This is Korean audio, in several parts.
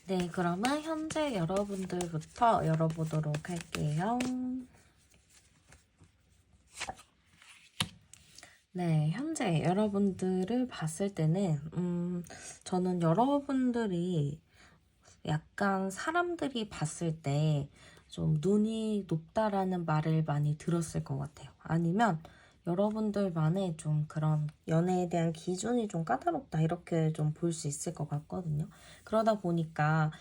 네, 그러면 현재 여러분들부터 열어보도록 할게요. 네, 현재 여러분들을 봤을 때는, 저는 여러분들이 약간 사람들이 봤을 때 좀 눈이 높다라는 말을 많이 들었을 것 같아요. 아니면 여러분들만의 좀 그런 연애에 대한 기준이 좀 까다롭다 이렇게 좀 볼 수 있을 것 같거든요. 그러다 보니까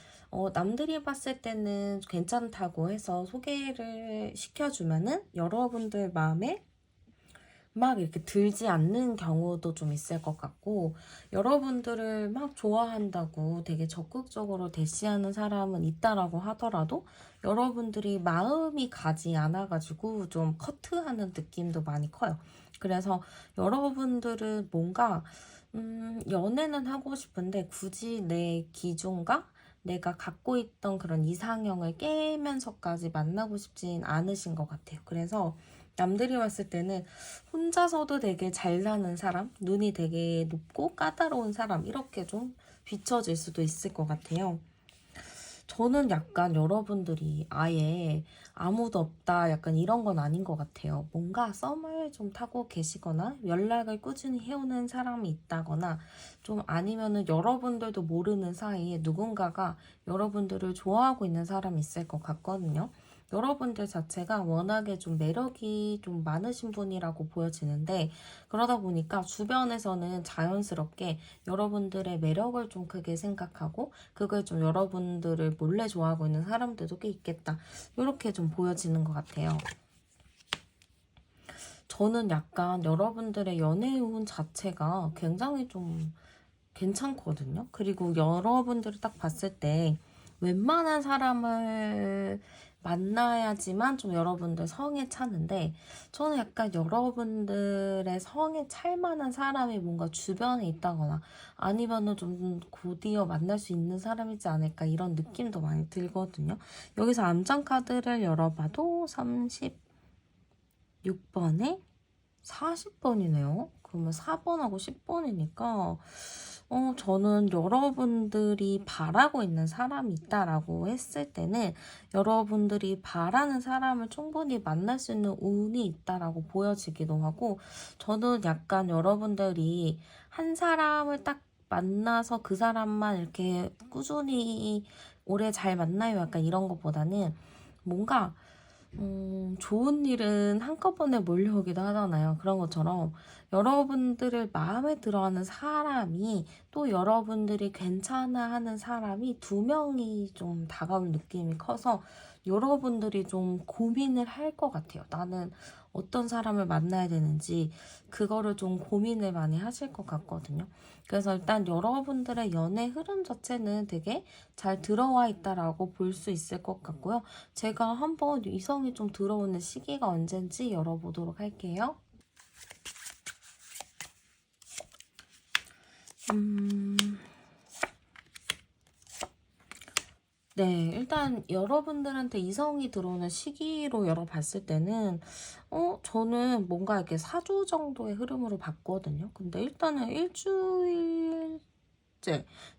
남들이 봤을 때는 괜찮다고 해서 소개를 시켜주면은 여러분들 마음에 막 이렇게 들지 않는 경우도 좀 있을 것 같고, 여러분들을 막 좋아한다고 되게 적극적으로 대시하는 사람은 있다라고 하더라도 여러분들이 마음이 가지 않아가지고 좀 커트하는 느낌도 많이 커요. 그래서 여러분들은 뭔가 연애는 하고 싶은데 굳이 내 기준과 내가 갖고 있던 그런 이상형을 깨면서까지 만나고 싶진 않으신 것 같아요. 그래서 남들이 봤을 때는 혼자서도 되게 잘 사는 사람, 눈이 되게 높고 까다로운 사람, 이렇게 좀 비춰질 수도 있을 것 같아요. 저는 약간 여러분들이 아예 아무도 없다 약간 이런 건 아닌 것 같아요. 뭔가 썸을 좀 타고 계시거나 연락을 꾸준히 해오는 사람이 있다거나 좀 아니면은 여러분들도 모르는 사이에 누군가가 여러분들을 좋아하고 있는 사람이 있을 것 같거든요. 여러분들 자체가 워낙에 좀 매력이 좀 많으신 분이라고 보여지는데, 그러다 보니까 주변에서는 자연스럽게 여러분들의 매력을 좀 크게 생각하고 그걸 좀 여러분들을 몰래 좋아하고 있는 사람들도 꽤 있겠다, 이렇게 좀 보여지는 것 같아요. 저는 약간 여러분들의 연애 운자체가 굉장히 좀 괜찮거든요. 그리고 여러분들을 딱 봤을 때 웬만한 사람을 만나야지만 좀 여러분들 성에 차는데, 저는 약간 여러분들의 성에 찰 만한 사람이 뭔가 주변에 있다거나 아니면은 좀 곧이어 만날 수 있는 사람이지 않을까 이런 느낌도 많이 들거든요. 여기서 암장 카드를 열어봐도 36번에 40번이네요. 그러면 4번하고 10번이니까 저는 여러분들이 바라고 있는 사람이 있다라고 했을 때는 여러분들이 바라는 사람을 충분히 만날 수 있는 운이 있다라고 보여지기도 하고, 저는 약간 여러분들이 한 사람을 딱 만나서 그 사람만 이렇게 꾸준히 오래 잘 만나요 약간 이런 것보다는 뭔가 좋은 일은 한꺼번에 몰려오기도 하잖아요. 그런 것처럼 여러분들을 마음에 들어하는 사람이 또 여러분들이 괜찮아 하는 사람이 두 명이 좀 다가올 느낌이 커서 여러분들이 좀 고민을 할 것 같아요. 나는 어떤 사람을 만나야 되는지 그거를 좀 고민을 많이 하실 것 같거든요. 그래서 일단 여러분들의 연애 흐름 자체는 되게 잘 들어와 있다라고 볼 수 있을 것 같고요. 제가 한번 이성이 좀 들어오는 시기가 언젠지 열어보도록 할게요. 네, 일단 여러분들한테 이성이 들어오는 시기로 열어봤을 때는 저는 뭔가 이렇게 4주 정도의 흐름으로 봤거든요. 근데 일단은 일주일째,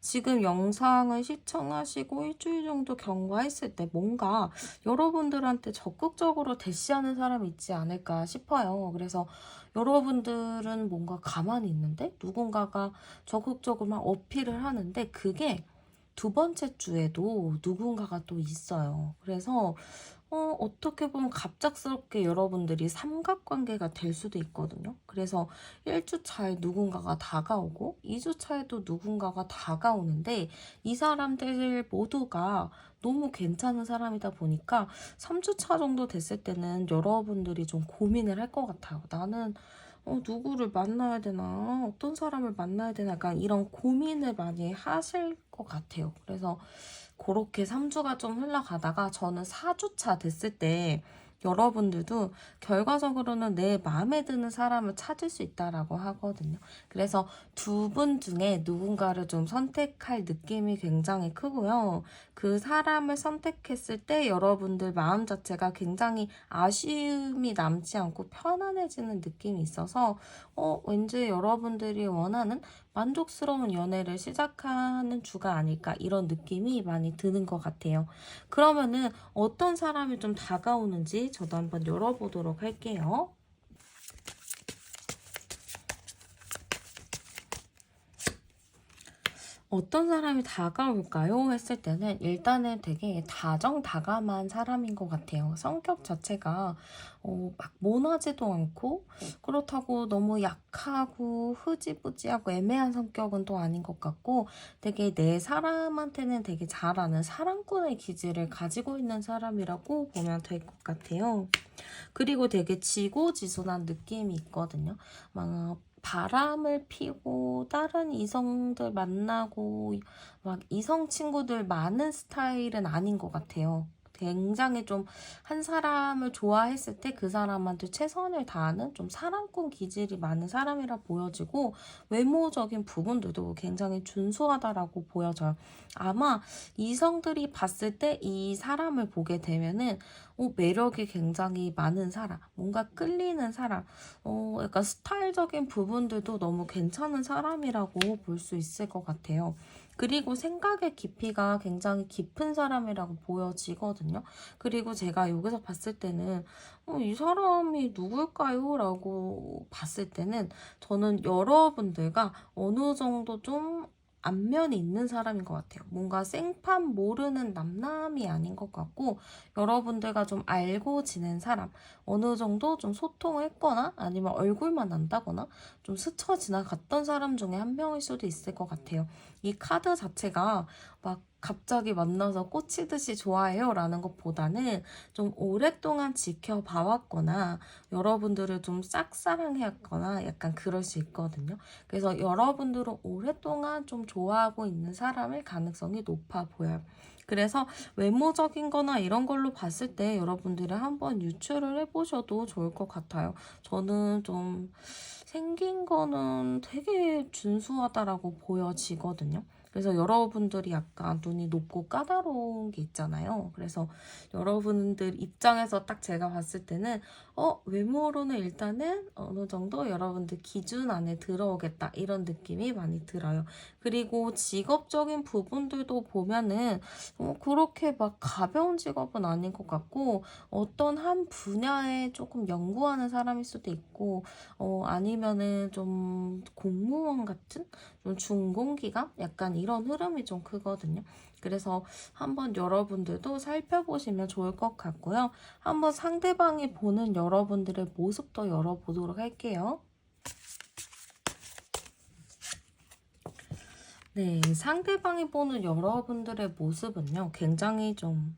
지금 영상을 시청하시고 일주일 정도 경과했을 때 뭔가 여러분들한테 적극적으로 대시하는 사람이 있지 않을까 싶어요. 그래서 여러분들은 뭔가 가만히 있는데 누군가가 적극적으로 막 어필을 하는데, 그게 두 번째 주에도 누군가가 또 있어요. 그래서 어떻게 보면 갑작스럽게 여러분들이 삼각관계가 될 수도 있거든요. 그래서 1주 차에 누군가가 다가오고 2주 차에도 누군가가 다가오는데, 이 사람들 모두가 너무 괜찮은 사람이다 보니까 3주 차 정도 됐을 때는 여러분들이 좀 고민을 할 것 같아요. 나는 누구를 만나야 되나? 어떤 사람을 만나야 되나? 약간 이런 고민을 많이 하실 것 같아요. 그래서 그렇게 3주가 좀 흘러가다가 저는 4주 차 됐을 때 여러분들도 결과적으로는 내 마음에 드는 사람을 찾을 수 있다라고 하거든요. 그래서 두 분 중에 누군가를 좀 선택할 느낌이 굉장히 크고요. 그 사람을 선택했을 때 여러분들 마음 자체가 굉장히 아쉬움이 남지 않고 편안해지는 느낌이 있어서 왠지 여러분들이 원하는 만족스러운 연애를 시작하는 주가 아닐까 이런 느낌이 많이 드는 것 같아요. 그러면은 어떤 사람이 좀 다가오는지 저도 한번 열어보도록 할게요. 어떤 사람이 다가올까요? 했을 때는 일단은 되게 다정다감한 사람인 것 같아요. 성격 자체가 막 모나지도 않고 그렇다고 너무 약하고 흐지부지하고 애매한 성격은 또 아닌 것 같고 되게 내 사람한테는 되게 잘하는 사랑꾼의 기질을 가지고 있는 사람이라고 보면 될 것 같아요. 그리고 되게 지고지순한 느낌이 있거든요. 막 바람을 피고 다른 이성들 만나고 막 이성 친구들 많은 스타일은 아닌 것 같아요. 굉장히 좀 한 사람을 좋아했을 때 그 사람한테 최선을 다하는 좀 사랑꾼 기질이 많은 사람이라 보여지고 외모적인 부분들도 굉장히 준수하다라고 보여져요. 아마 이성들이 봤을 때 이 사람을 보게 되면은 매력이 굉장히 많은 사람, 뭔가 끌리는 사람, 약간 스타일적인 부분들도 너무 괜찮은 사람이라고 볼 수 있을 것 같아요. 그리고 생각의 깊이가 굉장히 깊은 사람이라고 보여지거든요. 그리고 제가 여기서 봤을 때는 이 사람이 누굴까요? 라고 봤을 때는 저는 여러분들과 어느 정도 좀 안면이 있는 사람인 것 같아요. 뭔가 생판 모르는 남남이 아닌 것 같고 여러분들과 좀 알고 지낸 사람, 어느 정도 좀 소통을 했거나 아니면 얼굴만 안다거나 좀 스쳐 지나갔던 사람 중에 한 명일 수도 있을 것 같아요. 이 카드 자체가 막 갑자기 만나서 꽂히듯이 좋아해요 라는 것보다는 좀 오랫동안 지켜봐왔거나 여러분들을 좀 짝사랑해왔거나 약간 그럴 수 있거든요. 그래서 여러분들은 오랫동안 좀 좋아하고 있는 사람일 가능성이 높아 보여요. 그래서 외모적인 거나 이런 걸로 봤을 때 여러분들이 한번 유추를 해보셔도 좋을 것 같아요. 저는 좀 생긴 거는 되게 준수하다라고 보여지거든요. 그래서 여러분들이 약간 눈이 높고 까다로운 게 있잖아요. 그래서 여러분들 입장에서 딱 제가 봤을 때는 외모로는 일단은 어느 정도 여러분들 기준 안에 들어오겠다 이런 느낌이 많이 들어요. 그리고 직업적인 부분들도 보면은 그렇게 막 가벼운 직업은 아닌 것 같고 어떤 한 분야에 조금 연구하는 사람일 수도 있고 아니면은 좀 공무원 같은 좀 중공기관 약간 이런 흐름이 좀 크거든요. 그래서 한번 여러분들도 살펴보시면 좋을 것 같고요. 한번 상대방이 보는 여러분들의 모습도 열어보도록 할게요. 네, 상대방이 보는 여러분들의 모습은요, 굉장히 좀,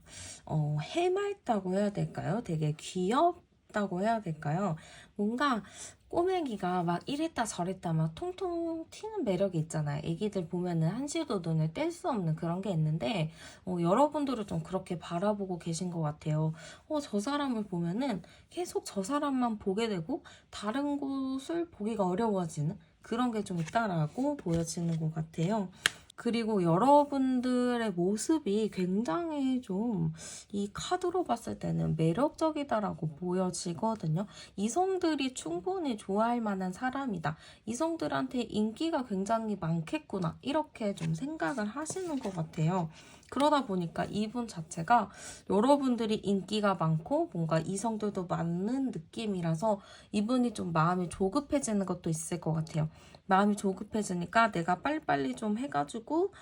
해맑다고 해야 될까요? 되게 귀엽다고 해야 될까요? 뭔가 꼬맹이가 막 이랬다 저랬다 막 통통 튀는 매력이 있잖아요. 애기들 보면은 한시도 눈을 뗄 수 없는 그런 게 있는데, 여러분들은 좀 그렇게 바라보고 계신 것 같아요. 저 사람을 보면은 계속 저 사람만 보게 되고, 다른 곳을 보기가 어려워지는 그런 게 좀 있다라고 보여지는 것 같아요. 그리고 여러분들의 모습이 굉장히 좀 이 카드로 봤을 때는 매력적이다라고 보여지거든요. 이성들이 충분히 좋아할 만한 사람이다. 이성들한테 인기가 굉장히 많겠구나. 이렇게 좀 생각을 하시는 것 같아요. 그러다 보니까 이분 자체가 여러분들이 인기가 많고 뭔가 이성들도 많은 느낌이라서 이분이 좀 마음이 조급해지는 것도 있을 것 같아요. 마음이 조급해지니까 내가 빨리빨리 좀 해가지고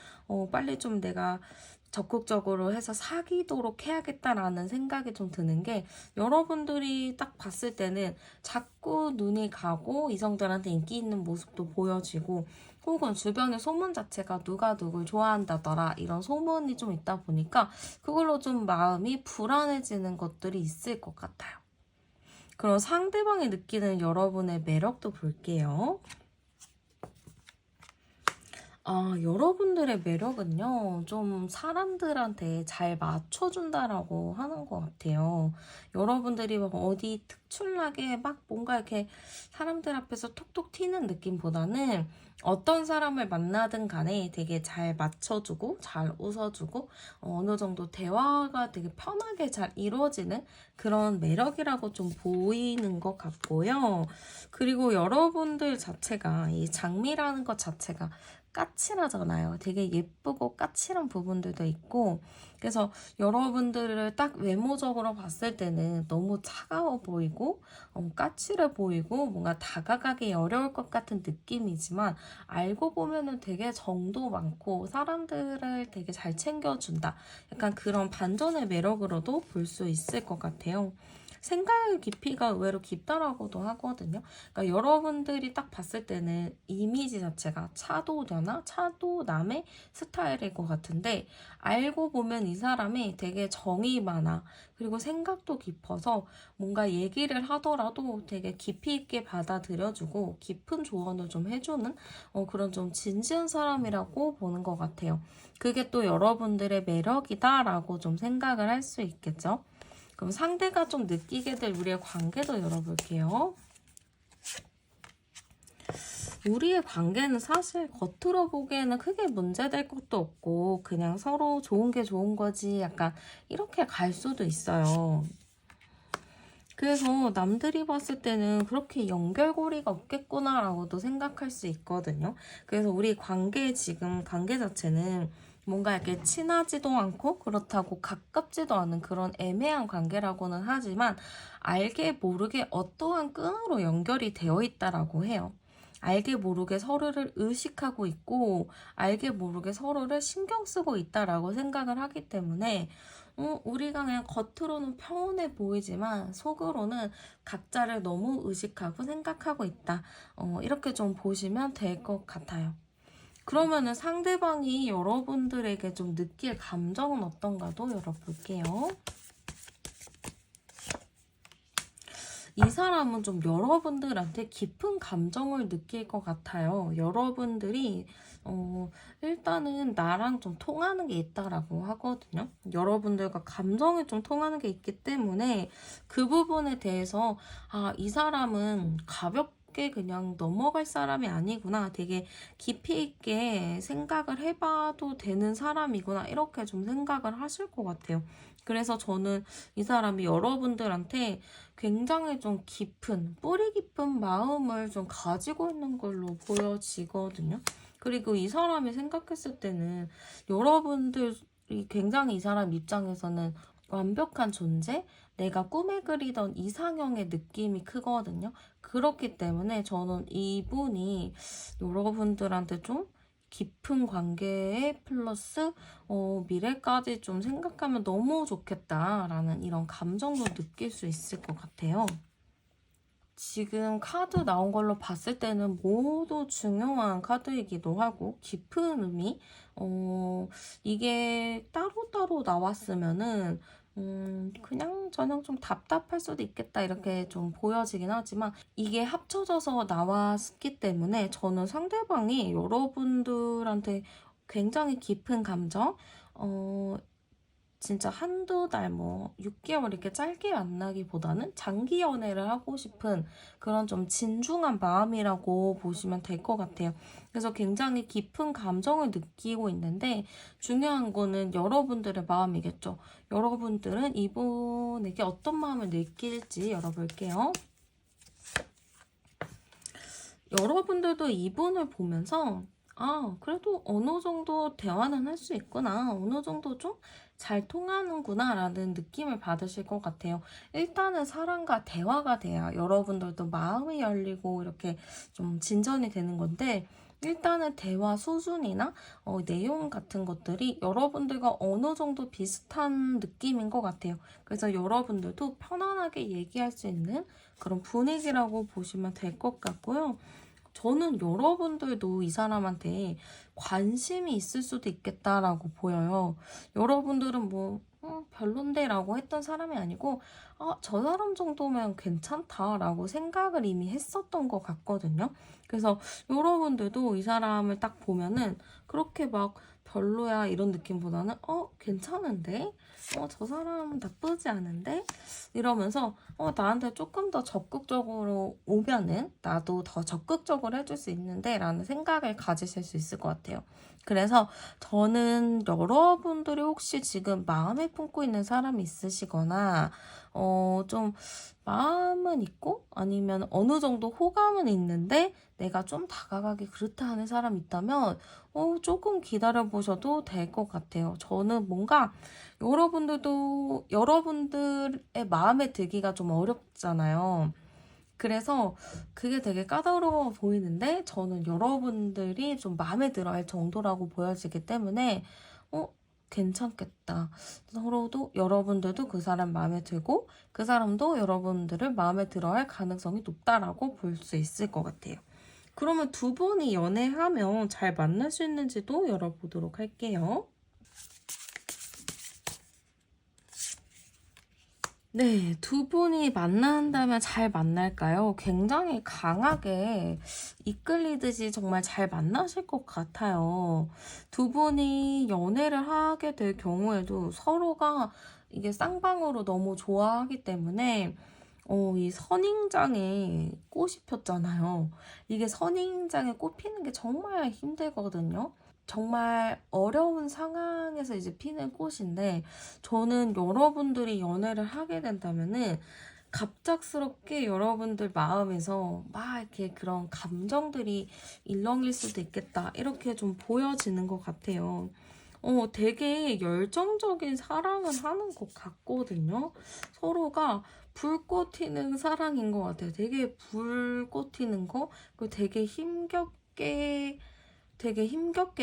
빨리 좀 내가 적극적으로 해서 사귀도록 해야겠다라는 생각이 좀 드는 게 여러분들이 딱 봤을 때는 자꾸 눈이 가고 이성들한테 인기 있는 모습도 보여지고 혹은 주변의 소문 자체가 누가 누굴 좋아한다더라 이런 소문이 좀 있다 보니까 그걸로 좀 마음이 불안해지는 것들이 있을 것 같아요. 그럼 상대방이 느끼는 여러분의 매력도 볼게요. 여러분들의 매력은요, 좀 사람들한테 잘 맞춰준다라고 하는 것 같아요. 여러분들이 막 어디 특출나게 막 뭔가 이렇게 사람들 앞에서 톡톡 튀는 느낌보다는 어떤 사람을 만나든 간에 되게 잘 맞춰주고, 잘 웃어주고, 어느 정도 대화가 되게 편하게 잘 이루어지는 그런 매력이라고 좀 보이는 것 같고요. 그리고 여러분들 자체가, 이 장미라는 것 자체가 까칠하잖아요. 되게 예쁘고 까칠한 부분들도 있고, 그래서 여러분들을 딱 외모적으로 봤을 때는 너무 차가워 보이고, 까칠해 보이고, 뭔가 다가가기 어려울 것 같은 느낌이지만, 알고 보면은 되게 정도 많고, 사람들을 되게 잘 챙겨준다. 약간 그런 반전의 매력으로도 볼 수 있을 것 같아요. 생각의 깊이가 의외로 깊다라고도 하거든요. 그러니까 여러분들이 딱 봤을 때는 이미지 자체가 차도녀나 차도남의 스타일일 것 같은데, 알고 보면 이 사람이 되게 정이 많아. 그리고 생각도 깊어서 뭔가 얘기를 하더라도 되게 깊이 있게 받아들여주고 깊은 조언을 좀 해주는 그런 좀 진지한 사람이라고 보는 것 같아요. 그게 또 여러분들의 매력이다라고 좀 생각을 할 수 있겠죠. 그럼 상대가 좀 느끼게 될 우리의 관계도 열어볼게요. 우리의 관계는 사실 겉으로 보기에는 크게 문제될 것도 없고 그냥 서로 좋은 게 좋은 거지 약간 이렇게 갈 수도 있어요. 그래서 남들이 봤을 때는 그렇게 연결고리가 없겠구나라고도 생각할 수 있거든요. 그래서 우리 지금 관계 자체는 뭔가 이렇게 친하지도 않고 그렇다고 가깝지도 않은 그런 애매한 관계라고는 하지만 알게 모르게 어떠한 끈으로 연결이 되어 있다라고 해요. 알게 모르게 서로를 의식하고 있고 알게 모르게 서로를 신경 쓰고 있다라고 생각을 하기 때문에 우리가 그냥 겉으로는 평온해 보이지만 속으로는 각자를 너무 의식하고 생각하고 있다. 이렇게 좀 보시면 될 것 같아요. 그러면은 상대방이 여러분들에게 좀 느낄 감정은 어떤가도 열어볼게요. 이 사람은 좀 여러분들한테 깊은 감정을 느낄 것 같아요. 여러분들이 일단은 나랑 좀 통하는 게 있다라고 하거든요. 여러분들과 감정이 좀 통하는 게 있기 때문에 그 부분에 대해서 이 사람은 가볍게 그냥 넘어갈 사람이 아니구나. 되게 깊이 있게 생각을 해봐도 되는 사람이구나. 이렇게 좀 생각을 하실 것 같아요. 그래서 저는 이 사람이 여러분들한테 굉장히 좀 뿌리 깊은 마음을 좀 가지고 있는 걸로 보여지거든요. 그리고 이 사람이 생각했을 때는 여러분들이 굉장히 이 사람 입장에서는 완벽한 존재? 내가 꿈에 그리던 이상형의 느낌이 크거든요. 그렇기 때문에 저는 이분이 여러분들한테 좀 깊은 관계에 플러스 미래까지 좀 생각하면 너무 좋겠다라는 이런 감정도 느낄 수 있을 것 같아요. 지금 카드 나온 걸로 봤을 때는 모두 중요한 카드이기도 하고 깊은 의미 이게 따로따로 나왔으면은 그냥 저냥 좀 답답할 수도 있겠다 이렇게 좀 보여지긴 하지만 이게 합쳐져서 나왔기 때문에 저는 상대방이 여러분들한테 굉장히 깊은 감정 진짜 한두 달, 6개월 이렇게 짧게 만나기보다는 장기 연애를 하고 싶은 그런 좀 진중한 마음이라고 보시면 될 것 같아요. 그래서 굉장히 깊은 감정을 느끼고 있는데 중요한 거는 여러분들의 마음이겠죠. 여러분들은 이분에게 어떤 마음을 느낄지 열어볼게요. 여러분들도 이분을 보면서 그래도 어느 정도 대화는 할 수 있구나. 어느 정도 좀 잘 통하는구나. 라는 느낌을 받으실 것 같아요. 일단은 사람과 대화가 돼야 여러분들도 마음이 열리고 이렇게 좀 진전이 되는 건데, 일단은 대화 수준이나 내용 같은 것들이 여러분들과 어느 정도 비슷한 느낌인 것 같아요. 그래서 여러분들도 편안하게 얘기할 수 있는 그런 분위기라고 보시면 될 것 같고요. 저는 여러분들도 이 사람한테 관심이 있을 수도 있겠다라고 보여요. 여러분들은 별론데라고 했던 사람이 아니고 저 사람 정도면 괜찮다라고 생각을 이미 했었던 것 같거든요. 그래서 여러분들도 이 사람을 딱 보면은 그렇게 막 별로야 이런 느낌보다는 괜찮은데? 저 사람 나쁘지 않은데? 이러면서 나한테 조금 더 적극적으로 오면은 나도 더 적극적으로 해줄 수 있는데 라는 생각을 가지실 수 있을 것 같아요. 그래서 저는 여러분들이 혹시 지금 마음에 품고 있는 사람이 있으시거나 좀 마음은 있고 아니면 어느 정도 호감은 있는데 내가 좀 다가가기 그렇다 하는 사람이 있다면 조금 기다려보셔도 될 것 같아요. 저는 뭔가 여러분들도 여러분들의 마음에 들기가 좀 어렵잖아요. 그래서 그게 되게 까다로워 보이는데 저는 여러분들이 좀 마음에 들어 할 정도라고 보여지기 때문에 어, 괜찮겠다. 서로도 여러분들도 그 사람 마음에 들고 그 사람도 여러분들을 마음에 들어 할 가능성이 높다라고 볼 수 있을 것 같아요. 그러면 두 분이 연애하면 잘 만날 수 있는지도 열어보도록 할게요. 네, 두 분이 만난다면 잘 만날까요? 굉장히 강하게 이끌리듯이 정말 잘 만나실 것 같아요. 두 분이 연애를 하게 될 경우에도 서로가 이게 쌍방으로 너무 좋아하기 때문에 이 선인장에 꽃이 폈잖아요. 이게 선인장에 꽃 피는 게 정말 힘들거든요. 정말 어려운 상황에서 이제 피는 꽃인데 저는 여러분들이 연애를 하게 된다면은 갑작스럽게 여러분들 마음에서 막 이렇게 그런 감정들이 일렁일 수도 있겠다 이렇게 좀 보여지는 것 같아요. 되게 열정적인 사랑을 하는 것 같거든요. 서로가 불꽃 튀는 사랑인 것 같아요. 되게 불꽃 튀는 거, 그리고 되게 힘겹게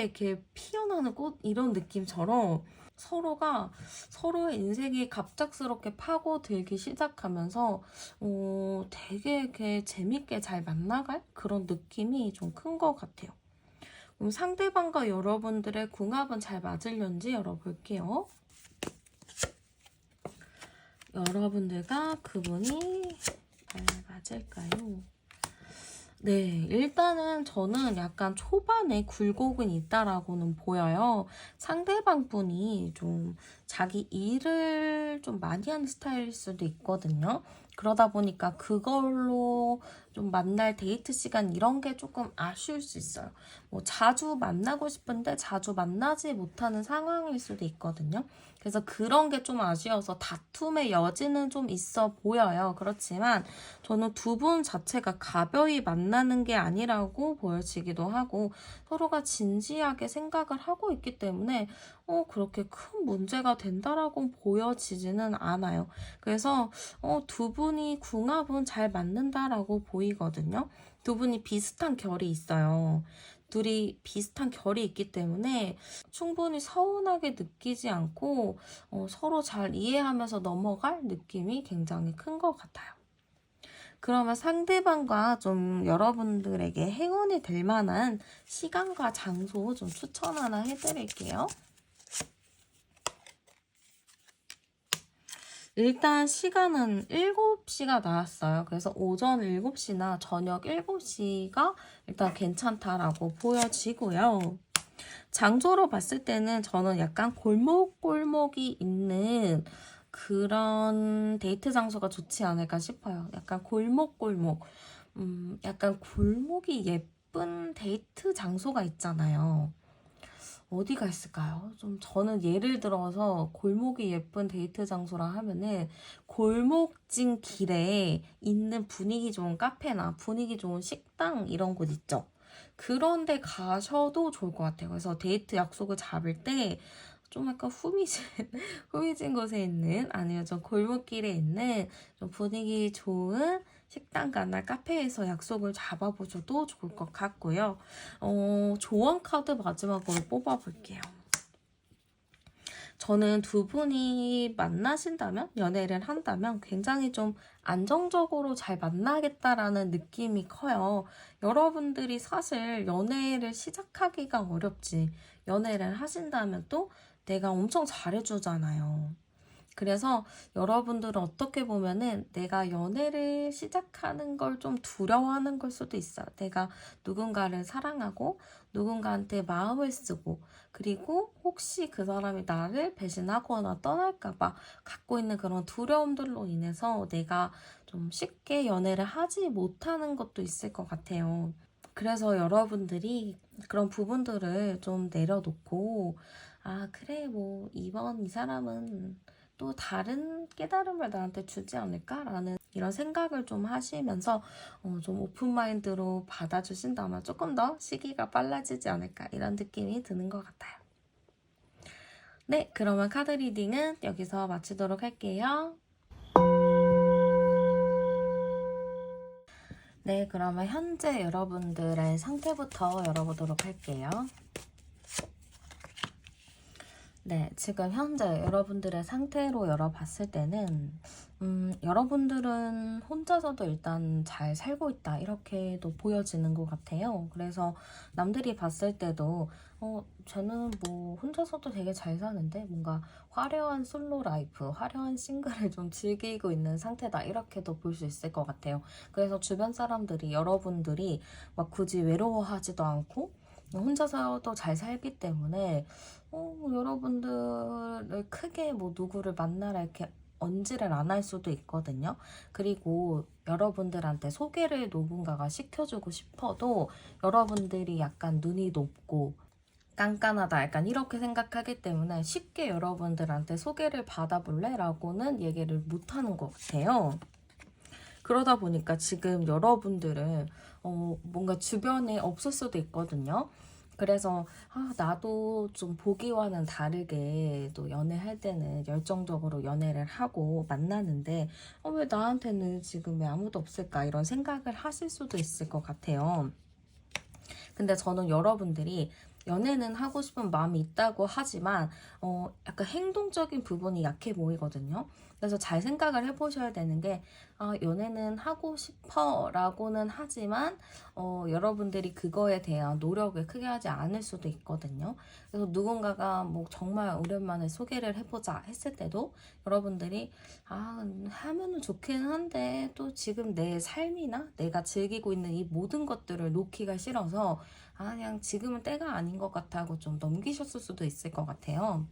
이렇게 피어나는 꽃 이런 느낌처럼 서로가 서로의 인생이 갑작스럽게 파고들기 시작하면서 되게 이렇게 재밌게 잘 만나갈 그런 느낌이 좀 큰 것 같아요. 그럼 상대방과 여러분들의 궁합은 잘 맞을런지 열어볼게요. 여러분들과 그분이 잘 맞을까요? 네, 일단은 저는 약간 초반에 굴곡은 있다라고는 보여요. 상대방 분이 좀 자기 일을 좀 많이 하는 스타일일 수도 있거든요. 그러다 보니까 그걸로 좀 만날 데이트 시간 이런 게 조금 아쉬울 수 있어요. 뭐 자주 만나고 싶은데 자주 만나지 못하는 상황일 수도 있거든요. 그래서 그런 게 좀 아쉬워서 다툼의 여지는 좀 있어 보여요. 그렇지만 저는 두 분 자체가 가벼이 만나는 게 아니라고 보여지기도 하고 서로가 진지하게 생각을 하고 있기 때문에 그렇게 큰 문제가 된다라고 보여지지는 않아요. 그래서 두 분이 궁합은 잘 맞는다라고 보이거든요. 두 분이 비슷한 결이 있어요. 둘이 비슷한 결이 있기 때문에 충분히 서운하게 느끼지 않고 서로 잘 이해하면서 넘어갈 느낌이 굉장히 큰 것 같아요. 그러면 상대방과 좀 여러분들에게 행운이 될 만한 시간과 장소 좀 추천 하나 해드릴게요. 일단 시간은 7시가 나왔어요. 그래서 오전 7시나 저녁 7시가 일단 괜찮다라고 보여지고요. 장소로 봤을 때는 저는 약간 골목골목이 있는 그런 데이트 장소가 좋지 않을까 싶어요. 약간 골목골목. 약간 골목이 예쁜 데이트 장소가 있잖아요. 어디가 있을까요? 좀 저는 예를 들어서 골목이 예쁜 데이트 장소라 하면은 골목진 길에 있는 분위기 좋은 카페나 분위기 좋은 식당 이런 곳 있죠. 그런 데 가셔도 좋을 것 같아요. 그래서 데이트 약속을 잡을 때 좀 약간 후미진 곳에 있는 아니면 좀 골목길에 있는 좀 분위기 좋은 식당가나 카페에서 약속을 잡아보셔도 좋을 것 같고요. 조언 카드 마지막으로 뽑아볼게요. 저는 두 분이 만나신다면, 연애를 한다면 굉장히 좀 안정적으로 잘 만나겠다라는 느낌이 커요. 여러분들이 사실 연애를 시작하기가 어렵지. 연애를 하신다면 또 내가 엄청 잘해주잖아요. 그래서 여러분들은 어떻게 보면은 내가 연애를 시작하는 걸 좀 두려워하는 걸 수도 있어요. 내가 누군가를 사랑하고 누군가한테 마음을 쓰고 그리고 혹시 그 사람이 나를 배신하거나 떠날까 봐 갖고 있는 그런 두려움들로 인해서 내가 좀 쉽게 연애를 하지 못하는 것도 있을 것 같아요. 그래서 여러분들이 그런 부분들을 좀 내려놓고, 아, 그래, 뭐, 이번 이 사람은 또 다른 깨달음을 나한테 주지 않을까라는 이런 생각을 좀 하시면서 좀 오픈마인드로 받아주신다면 조금 더 시기가 빨라지지 않을까 이런 느낌이 드는 것 같아요. 네, 그러면 카드 리딩은 여기서 마치도록 할게요. 네, 그러면 현재 여러분들의 상태부터 열어보도록 할게요. 네, 지금 현재 여러분들의 상태로 열어봤을 때는 여러분들은 혼자서도 일단 잘 살고 있다 이렇게도 보여지는 것 같아요. 그래서 남들이 봤을 때도 쟤는 뭐 혼자서도 되게 잘 사는데 뭔가 화려한 솔로 라이프, 화려한 싱글을 좀 즐기고 있는 상태다 이렇게도 볼 수 있을 것 같아요. 그래서 주변 사람들이 여러분들이 막 굳이 외로워하지도 않고 혼자서도 잘 살기 때문에 여러분들을 크게 뭐 누구를 만나라 이렇게 언지를 안 할 수도 있거든요. 그리고 여러분들한테 소개를 누군가가 시켜주고 싶어도 여러분들이 약간 눈이 높고 깐깐하다 약간 이렇게 생각하기 때문에 쉽게 여러분들한테 소개를 받아볼래? 라고는 얘기를 못하는 것 같아요. 그러다 보니까 지금 여러분들은 뭔가 주변에 없을 수도 있거든요. 그래서 나도 좀 보기와는 다르게 또 연애할 때는 열정적으로 연애를 하고 만나는데 왜 나한테는 지금 왜 아무도 없을까 이런 생각을 하실 수도 있을 것 같아요. 근데 저는 여러분들이 연애는 하고 싶은 마음이 있다고 하지만 약간 행동적인 부분이 약해 보이거든요. 그래서 잘 생각을 해보셔야 되는 게 연애는 하고 싶어 라고는 하지만 여러분들이 그거에 대한 노력을 크게 하지 않을 수도 있거든요. 그래서 누군가가 뭐 정말 오랜만에 소개를 해보자 했을 때도 여러분들이 하면은 좋기는 한데 또 지금 내 삶이나 내가 즐기고 있는 이 모든 것들을 놓기가 싫어서 그냥 지금은 때가 아닌 것 같아 하고 좀 넘기셨을 수도 있을 것 같아요.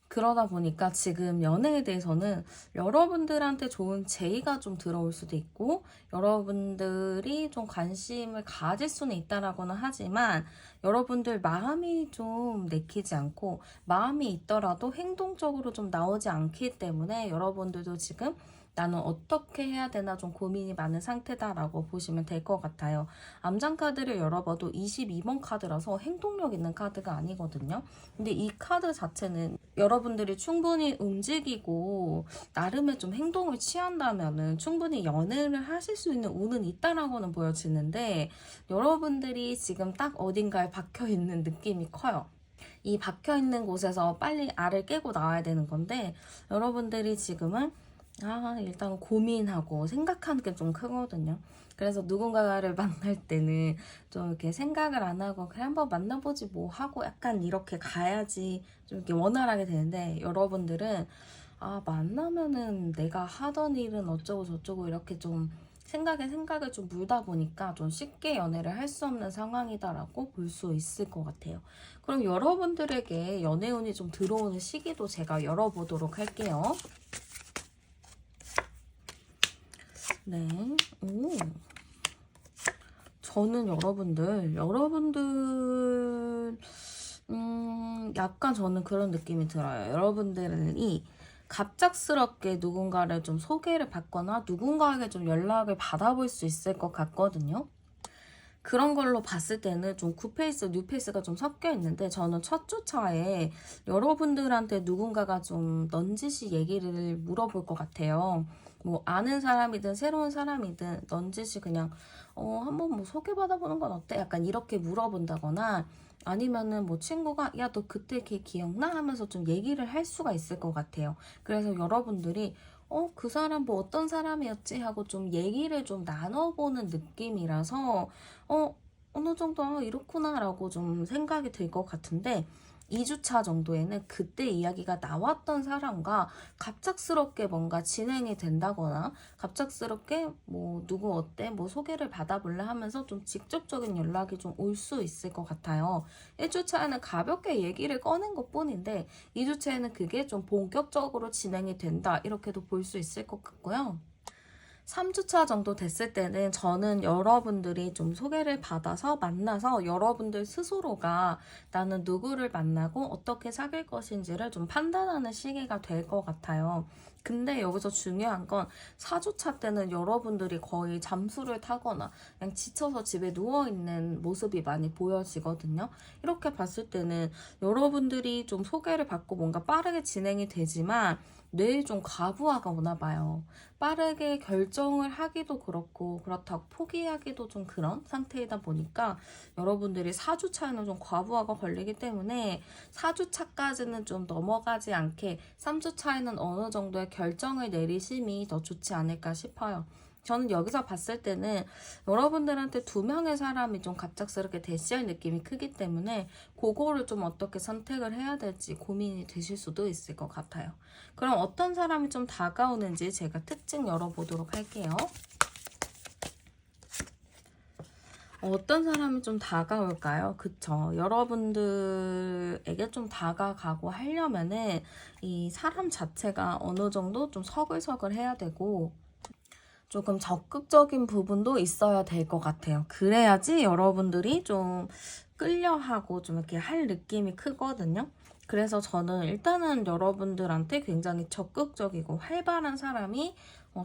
그러다 보니까 지금 연애에 대해서는 여러분들한테 좋은 제의가 좀 들어올 수도 있고 여러분들이 좀 관심을 가질 수는 있다라고는 하지만 여러분들 마음이 좀 내키지 않고 마음이 있더라도 행동적으로 좀 나오지 않기 때문에 여러분들도 지금 나는 어떻게 해야 되나 좀 고민이 많은 상태다라고 보시면 될 것 같아요. 암장 카드를 열어봐도 22번 카드라서 행동력 있는 카드가 아니거든요. 근데 이 카드 자체는 여러분들이 충분히 움직이고 나름의 좀 행동을 취한다면은 충분히 연애를 하실 수 있는 운은 있다라고는 보여지는데 여러분들이 지금 딱 어딘가에 박혀 있는 느낌이 커요. 이 박혀 있는 곳에서 빨리 알을 깨고 나와야 되는 건데 여러분들이 지금은 일단 고민하고 생각하는 게 좀 크거든요. 그래서 누군가를 만날 때는 좀 이렇게 생각을 안 하고 그냥 한번 만나보지 뭐 하고 약간 이렇게 가야지 좀 이렇게 원활하게 되는데 여러분들은 만나면은 내가 하던 일은 어쩌고 저쩌고 이렇게 좀 생각을 좀 물다 보니까 좀 쉽게 연애를 할 수 없는 상황이다라고 볼 수 있을 것 같아요. 그럼 여러분들에게 연애운이 좀 들어오는 시기도 제가 열어보도록 할게요. 네. 오. 저는 약간 저는 그런 느낌이 들어요. 여러분들이 갑작스럽게 누군가를 좀 소개를 받거나 누군가에게 좀 연락을 받아볼 수 있을 것 같거든요. 그런 걸로 봤을 때는 좀 구페이스, 뉴페이스가 좀 섞여 있는데 저는 첫 주차에 여러분들한테 누군가가 좀 넌지시 얘기를 물어볼 것 같아요. 뭐 아는 사람이든 새로운 사람이든 넌지시 그냥 한번 뭐 소개받아보는 건 어때? 약간 이렇게 물어본다거나 아니면은 뭐 친구가 야 너 그때 걔 기억나? 하면서 좀 얘기를 할 수가 있을 것 같아요. 그래서 여러분들이 그 사람 뭐 어떤 사람이었지? 하고 좀 얘기를 좀 나눠보는 느낌이라서 어느 정도 이렇구나라고 좀 생각이 들 것 같은데 2주차 정도에는 그때 이야기가 나왔던 사람과 갑작스럽게 뭔가 진행이 된다거나 갑작스럽게 뭐 누구 어때 뭐 소개를 받아볼래 하면서 좀 직접적인 연락이 좀 올 수 있을 것 같아요. 1주차에는 가볍게 얘기를 꺼낸 것 뿐인데 2주차에는 그게 좀 본격적으로 진행이 된다 이렇게도 볼 수 있을 것 같고요. 3주차 정도 됐을 때는 저는 여러분들이 좀 소개를 받아서 만나서 여러분들 스스로가 나는 누구를 만나고 어떻게 사귈 것인지를 좀 판단하는 시기가 될 것 같아요. 근데 여기서 중요한 건 4주차 때는 여러분들이 거의 잠수를 타거나 그냥 지쳐서 집에 누워있는 모습이 많이 보여지거든요. 이렇게 봤을 때는 여러분들이 좀 소개를 받고 뭔가 빠르게 진행이 되지만 뇌에 좀 과부하가 오나 봐요. 빠르게 결정을 하기도 그렇고 그렇다고 포기하기도 좀 그런 상태이다 보니까 여러분들이 4주차에는 좀 과부하가 걸리기 때문에 4주차까지는 좀 넘어가지 않게 3주차에는 어느 정도의 결정을 내리심이 더 좋지 않을까 싶어요. 저는 여기서 봤을 때는 여러분들한테 2명의 사람이 좀 갑작스럽게 대시할 느낌이 크기 때문에 그거를 좀 어떻게 선택을 해야 될지 고민이 되실 수도 있을 것 같아요. 그럼 어떤 사람이 좀 다가오는지 제가 특징 열어보도록 할게요. 어떤 사람이 좀 다가올까요? 그쵸. 여러분들에게 좀 다가가고 하려면은 이 사람 자체가 어느 정도 좀 서글서글 해야 되고 조금 적극적인 부분도 있어야 될 것 같아요. 그래야지 여러분들이 좀 끌려하고 좀 이렇게 할 느낌이 크거든요. 그래서 저는 일단은 여러분들한테 굉장히 적극적이고 활발한 사람이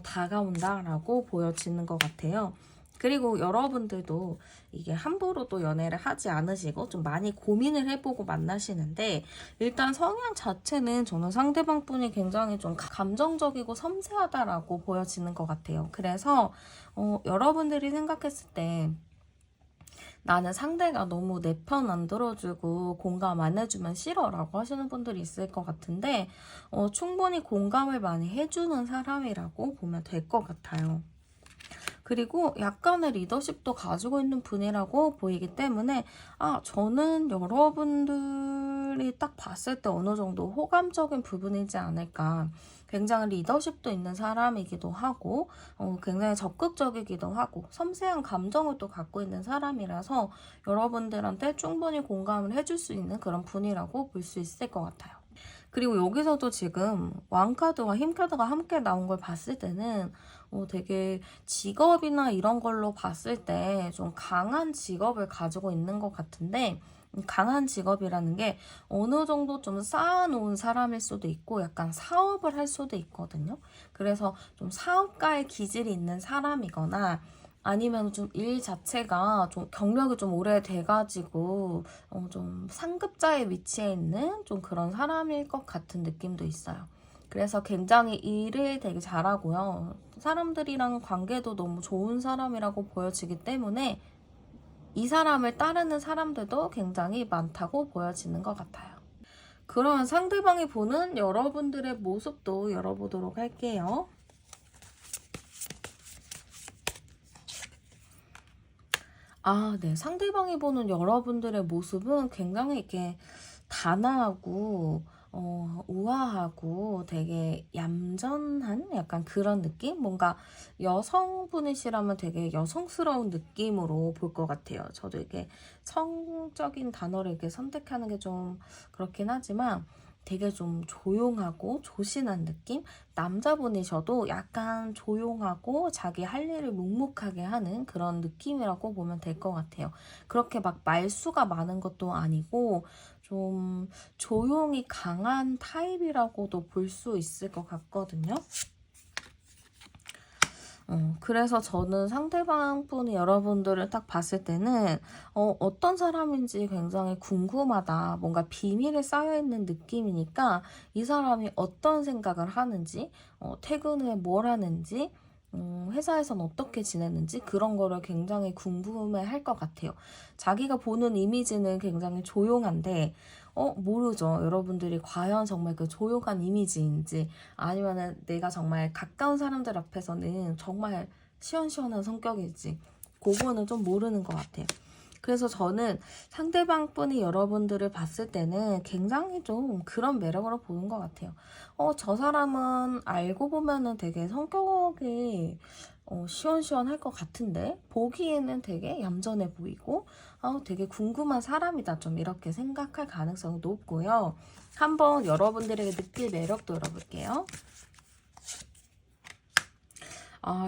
다가온다라고 보여지는 것 같아요. 그리고 여러분들도 이게 함부로 또 연애를 하지 않으시고 좀 많이 고민을 해보고 만나시는데 일단 성향 자체는 저는 상대방 분이 굉장히 좀 감정적이고 섬세하다라고 보여지는 것 같아요. 그래서 여러분들이 생각했을 때 나는 상대가 너무 내 편 안 들어주고 공감 안 해주면 싫어라고 하시는 분들이 있을 것 같은데 충분히 공감을 많이 해주는 사람이라고 보면 될 것 같아요. 그리고 약간의 리더십도 가지고 있는 분이라고 보이기 때문에 저는 여러분들이 딱 봤을 때 어느 정도 호감적인 부분이지 않을까. 굉장히 리더십도 있는 사람이기도 하고 굉장히 적극적이기도 하고 섬세한 감정을 또 갖고 있는 사람이라서 여러분들한테 충분히 공감을 해줄 수 있는 그런 분이라고 볼 수 있을 것 같아요. 그리고 여기서도 지금 왕카드와 힘카드가 함께 나온 걸 봤을 때는 되게 직업이나 이런 걸로 봤을 때 좀 강한 직업을 가지고 있는 것 같은데 강한 직업이라는 게 어느 정도 좀 쌓아놓은 사람일 수도 있고 약간 사업을 할 수도 있거든요. 그래서 좀 사업가의 기질이 있는 사람이거나 아니면 좀 일 자체가 좀 경력이 좀 오래돼가지고 좀 상급자의 위치에 있는 좀 그런 사람일 것 같은 느낌도 있어요. 그래서 굉장히 일을 되게 잘하고요. 사람들이랑 관계도 너무 좋은 사람이라고 보여지기 때문에 이 사람을 따르는 사람들도 굉장히 많다고 보여지는 것 같아요. 그러면 상대방이 보는 여러분들의 모습도 열어보도록 할게요. 네. 상대방이 보는 여러분들의 모습은 굉장히 이렇게 단아하고, 우아하고 되게 얌전한 약간 그런 느낌? 뭔가 여성분이시라면 되게 여성스러운 느낌으로 볼 것 같아요. 저도 이게 성적인 단어를 이렇게 선택하는 게 좀 그렇긴 하지만 되게 좀 조용하고 조신한 느낌? 남자분이셔도 약간 조용하고 자기 할 일을 묵묵하게 하는 그런 느낌이라고 보면 될 것 같아요. 그렇게 막 말수가 많은 것도 아니고 좀 조용히 강한 타입이라고도 볼 수 있을 것 같거든요. 그래서 저는 상대방 분이 여러분들을 딱 봤을 때는 어떤 사람인지 굉장히 궁금하다. 뭔가 비밀에 쌓여있는 느낌이니까 이 사람이 어떤 생각을 하는지, 퇴근 후에 뭘 하는지, 회사에선 어떻게 지내는지 그런 거를 굉장히 궁금해 할 것 같아요. 자기가 보는 이미지는 굉장히 조용한데, 모르죠. 여러분들이 과연 정말 그 조용한 이미지인지, 아니면은 내가 정말 가까운 사람들 앞에서는 정말 시원시원한 성격일지, 그거는 좀 모르는 것 같아요. 그래서 저는 상대방 분이 여러분들을 봤을 때는 굉장히 좀 그런 매력으로 보는 것 같아요. 저 사람은 알고 보면은 되게 성격이 시원시원할 것 같은데 보기에는 되게 얌전해 보이고 되게 궁금한 사람이다, 좀 이렇게 생각할 가능성이 높고요. 한번 여러분들에게 느낄 매력도 열어볼게요.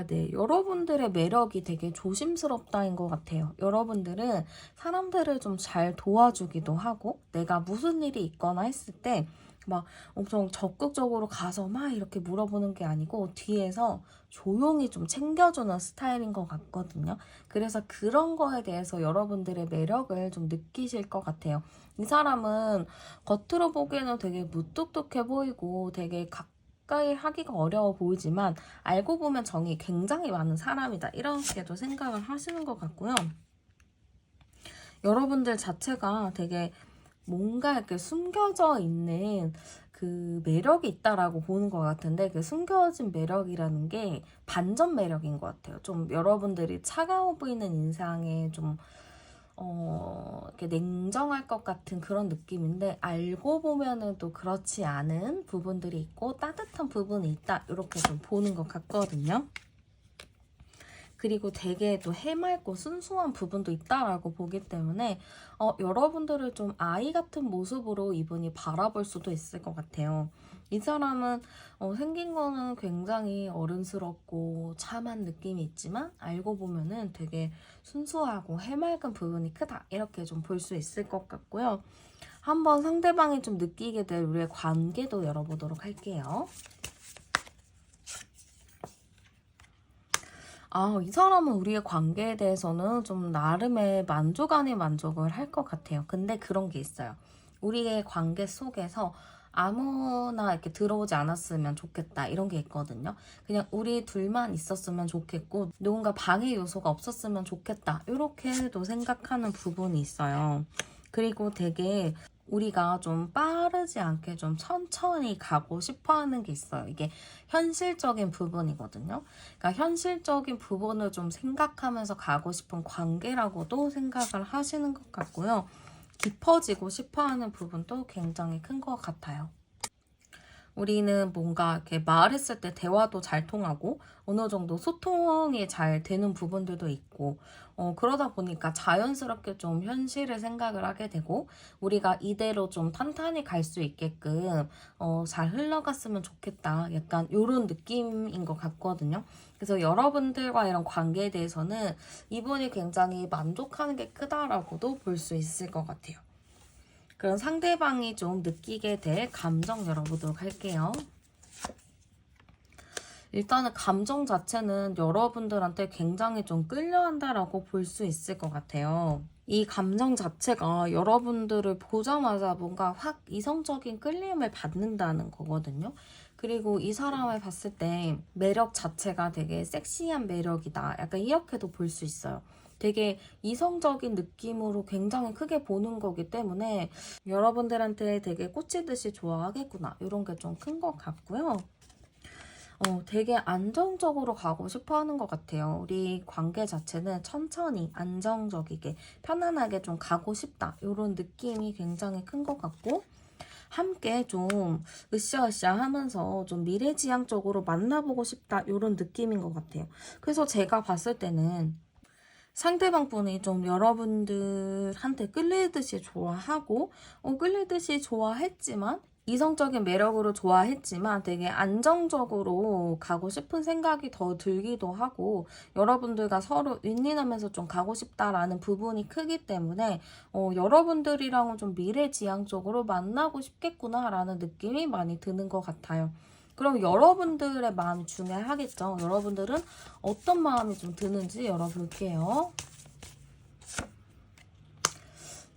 네. 여러분들의 매력이 되게 조심스럽다인 것 같아요. 여러분들은 사람들을 좀 잘 도와주기도 하고, 내가 무슨 일이 있거나 했을 때 막 엄청 적극적으로 가서 막 이렇게 물어보는 게 아니고 뒤에서 조용히 좀 챙겨주는 스타일인 것 같거든요. 그래서 그런 거에 대해서 여러분들의 매력을 좀 느끼실 것 같아요. 이 사람은 겉으로 보기에는 되게 무뚝뚝해 보이고 되게 가까이 하기가 어려워 보이지만 알고 보면 정이 굉장히 많은 사람이다, 이렇게도 생각을 하시는 것 같고요. 여러분들 자체가 되게 뭔가 이렇게 숨겨져 있는 그 매력이 있다라고 보는 것 같은데, 그 숨겨진 매력이라는 게 반전 매력인 것 같아요. 좀 여러분들이 차가워 보이는 인상에 좀 이렇게 냉정할 것 같은 그런 느낌인데, 알고 보면은 또 그렇지 않은 부분들이 있고 따뜻한 부분이 있다, 이렇게 좀 보는 것 같거든요. 그리고 되게 또 해맑고 순수한 부분도 있다라고 보기 때문에 여러분들을 좀 아이 같은 모습으로 이분이 바라볼 수도 있을 것 같아요. 이 사람은 생긴 거는 굉장히 어른스럽고 참한 느낌이 있지만 알고 보면은 되게 순수하고 해맑은 부분이 크다, 이렇게 좀 볼 수 있을 것 같고요. 한번 상대방이 좀 느끼게 될 우리의 관계도 열어보도록 할게요. 이 사람은 우리의 관계에 대해서는 좀 나름의 만족 아닌 만족을 할 것 같아요. 근데 그런 게 있어요. 우리의 관계 속에서 아무나 이렇게 들어오지 않았으면 좋겠다, 이런 게 있거든요. 그냥 우리 둘만 있었으면 좋겠고 누군가 방해 요소가 없었으면 좋겠다, 이렇게도 생각하는 부분이 있어요. 그리고 되게 우리가 좀 빠르지 않게 좀 천천히 가고 싶어 하는 게 있어요. 이게 현실적인 부분이거든요. 그러니까 현실적인 부분을 좀 생각하면서 가고 싶은 관계라고도 생각을 하시는 것 같고요. 깊어지고 싶어 하는 부분도 굉장히 큰 것 같아요. 우리는 뭔가 이렇게 말했을 때 대화도 잘 통하고 어느 정도 소통이 잘 되는 부분들도 있고, 그러다 보니까 자연스럽게 좀 현실을 생각을 하게 되고, 우리가 이대로 좀 탄탄히 갈 수 있게끔 잘 흘러갔으면 좋겠다, 약간 이런 느낌인 것 같거든요. 그래서 여러분들과 이런 관계에 대해서는 이분이 굉장히 만족하는 게 크다라고도 볼 수 있을 것 같아요. 그럼 상대방이 좀 느끼게 될 감정 열어보도록 할게요. 일단은 감정 자체는 여러분들한테 굉장히 좀 끌려한다라고 볼 수 있을 것 같아요. 이 감정 자체가 여러분들을 보자마자 뭔가 확 이성적인 끌림을 받는다는 거거든요. 그리고 이 사람을 봤을 때 매력 자체가 되게 섹시한 매력이다, 약간 이렇게도 볼 수 있어요. 되게 이성적인 느낌으로 굉장히 크게 보는 거기 때문에 여러분들한테 되게 꽂히듯이 좋아하겠구나, 이런 게 좀 큰 것 같고요. 되게 안정적으로 가고 싶어 하는 것 같아요. 우리 관계 자체는 천천히 안정적이게 편안하게 좀 가고 싶다, 이런 느낌이 굉장히 큰 것 같고, 함께 좀 으쌰으쌰 하면서 좀 미래지향적으로 만나보고 싶다, 이런 느낌인 것 같아요. 그래서 제가 봤을 때는 상대방 분이 좀 여러분들한테 끌리듯이 좋아하고, 끌리듯이 좋아했지만, 이성적인 매력으로 좋아했지만 되게 안정적으로 가고 싶은 생각이 더 들기도 하고, 여러분들과 서로 윈윈하면서 좀 가고 싶다라는 부분이 크기 때문에 여러분들이랑은 좀 미래지향적으로 만나고 싶겠구나라는 느낌이 많이 드는 것 같아요. 그럼 여러분들의 마음이 중요하겠죠. 여러분들은 어떤 마음이 좀 드는지 열어볼게요.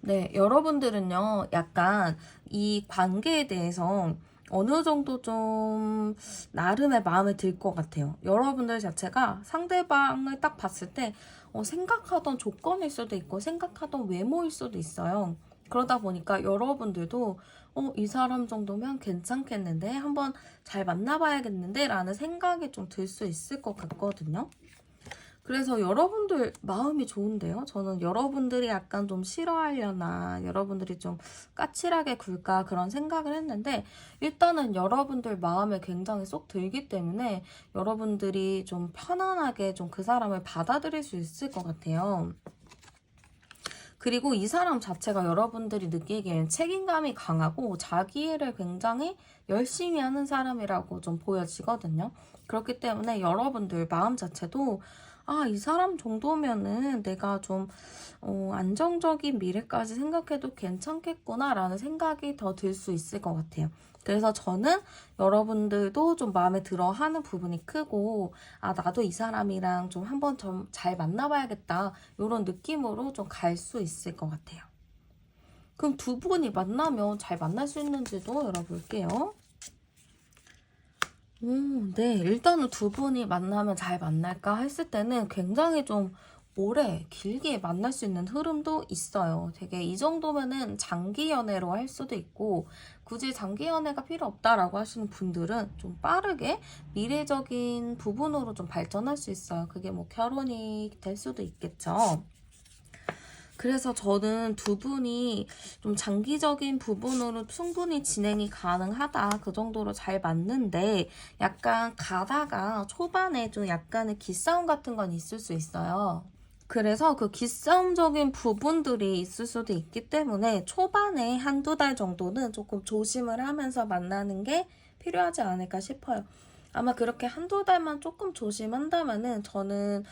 네, 여러분들은요, 약간 이 관계에 대해서 어느 정도 좀 나름의 마음에 들 것 같아요. 여러분들 자체가 상대방을 딱 봤을 때 생각하던 조건일 수도 있고 생각하던 외모일 수도 있어요. 그러다 보니까 여러분들도 이 사람 정도면 괜찮겠는데, 한번 잘 만나봐야겠는데 라는 생각이 좀 들 수 있을 것 같거든요. 그래서 여러분들 마음이 좋은데요. 저는 여러분들이 약간 좀 싫어하려나, 여러분들이 좀 까칠하게 굴까 그런 생각을 했는데, 일단은 여러분들 마음에 굉장히 쏙 들기 때문에 여러분들이 좀 편안하게 좀 그 사람을 받아들일 수 있을 것 같아요. 그리고 이 사람 자체가 여러분들이 느끼기엔 책임감이 강하고 자기 일을 굉장히 열심히 하는 사람이라고 좀 보여지거든요. 그렇기 때문에 여러분들 마음 자체도 아, 이 사람 정도면은 내가 좀 안정적인 미래까지 생각해도 괜찮겠구나라는 생각이 더 들 수 있을 것 같아요. 그래서 저는 여러분들도 좀 마음에 들어 하는 부분이 크고, 아, 나도 이 사람이랑 좀 한번 좀 잘 만나봐야겠다. 이런 느낌으로 좀 갈 수 있을 것 같아요. 그럼 두 분이 만나면 잘 만날 수 있는지도 열어볼게요. 네. 일단은 두 분이 만나면 잘 만날까 했을 때는 굉장히 좀 오래, 길게 만날 수 있는 흐름도 있어요. 되게 이 정도면은 장기 연애로 할 수도 있고, 굳이 장기 연애가 필요 없다라고 하시는 분들은 좀 빠르게 미래적인 부분으로 좀 발전할 수 있어요. 그게 뭐 결혼이 될 수도 있겠죠. 그래서 저는 두 분이 좀 장기적인 부분으로 충분히 진행이 가능하다. 그 정도로 잘 맞는데 약간 가다가 초반에 좀 약간의 기싸움 같은 건 있을 수 있어요. 그래서 그 기싸움적인 부분들이 있을 수도 있기 때문에 초반에 한두 달 정도는 조금 조심을 하면서 만나는 게 필요하지 않을까 싶어요. 아마 그렇게 한두 달만 조금 조심한다면은 저는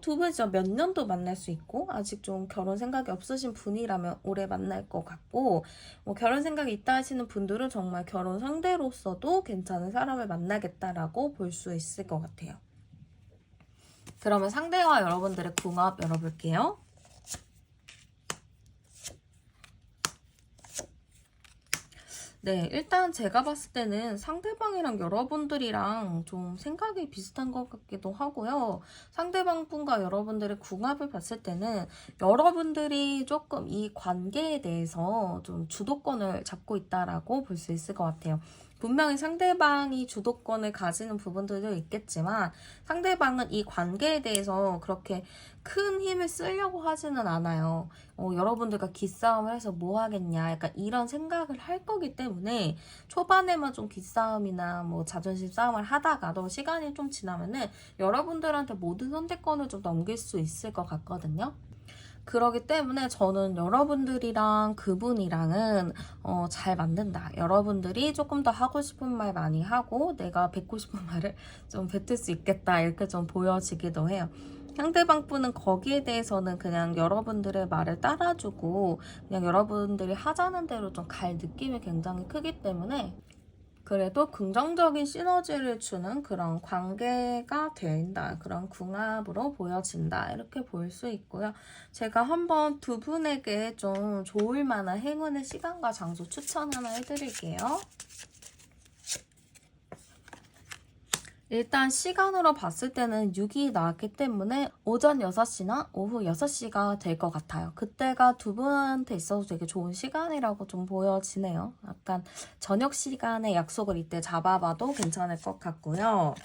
두 분 진짜 몇 년도 만날 수 있고 아직 좀 결혼 생각이 없으신 분이라면 오래 만날 것 같고 뭐 결혼 생각이 있다 하시는 분들은 정말 결혼 상대로서도 괜찮은 사람을 만나겠다라고 볼 수 있을 것 같아요. 그러면 상대와 여러분들의 궁합 열어볼게요. 네, 일단 제가 봤을 때는 상대방이랑 여러분들이랑 좀 생각이 비슷한 것 같기도 하고요. 상대방 분과 여러분들의 궁합을 봤을 때는 여러분들이 조금 이 관계에 대해서 좀 주도권을 잡고 있다라고 볼 수 있을 것 같아요. 분명히 상대방이 주도권을 가지는 부분들도 있겠지만 상대방은 이 관계에 대해서 그렇게 큰 힘을 쓰려고 하지는 않아요. 여러분들과 기싸움을 해서 뭐 하겠냐 약간 이런 생각을 할 거기 때문에 초반에만 좀 기싸움이나 뭐 자존심 싸움을 하다가도 시간이 좀 지나면은 여러분들한테 모든 선택권을 좀 넘길 수 있을 것 같거든요. 그러기 때문에 저는 여러분들이랑 그분이랑은 잘 맞는다. 여러분들이 조금 더 하고 싶은 말 많이 하고 내가 뱉고 싶은 말을 좀 뱉을 수 있겠다. 이렇게 좀 보여지기도 해요. 상대방 분은 거기에 대해서는 그냥 여러분들의 말을 따라주고 그냥 여러분들이 하자는 대로 좀 갈 느낌이 굉장히 크기 때문에 그래도 긍정적인 시너지를 주는 그런 관계가 된다. 그런 궁합으로 보여진다. 이렇게 볼 수 있고요. 제가 한번 두 분에게 좀 좋을 만한 행운의 시간과 장소 추천 하나 해드릴게요. 일단 시간으로 봤을 때는 6이 나왔기 때문에 오전 6시나 오후 6시가 될 것 같아요. 그때가 두 분한테 있어서 되게 좋은 시간이라고 좀 보여지네요. 약간 저녁 시간에 약속을 이때 잡아봐도 괜찮을 것 같고요.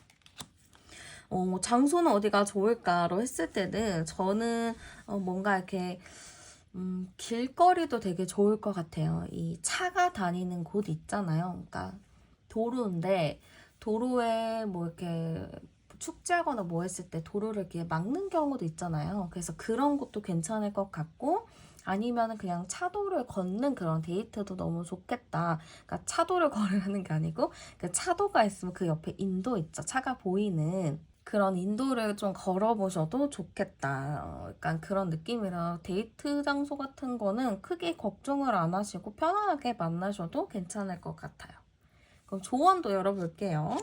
장소는 어디가 좋을까로 했을 때는 저는 뭔가 이렇게 길거리도 되게 좋을 것 같아요. 이 차가 다니는 곳 있잖아요. 그러니까 도로인데 도로에 뭐 이렇게 축제하거나 뭐 했을 때 도로를 이렇게 막는 경우도 있잖아요. 그래서 그런 것도 괜찮을 것 같고 아니면은 그냥 차도를 걷는 그런 데이트도 너무 좋겠다. 그러니까 차도를 걸으라는 게 아니고 그 차도가 있으면 그 옆에 인도 있죠. 차가 보이는 그런 인도를 좀 걸어보셔도 좋겠다. 약간 그런 느낌이라 데이트 장소 같은 거는 크게 걱정을 안 하시고 편안하게 만나셔도 괜찮을 것 같아요. 그럼 조언도 열어볼게요.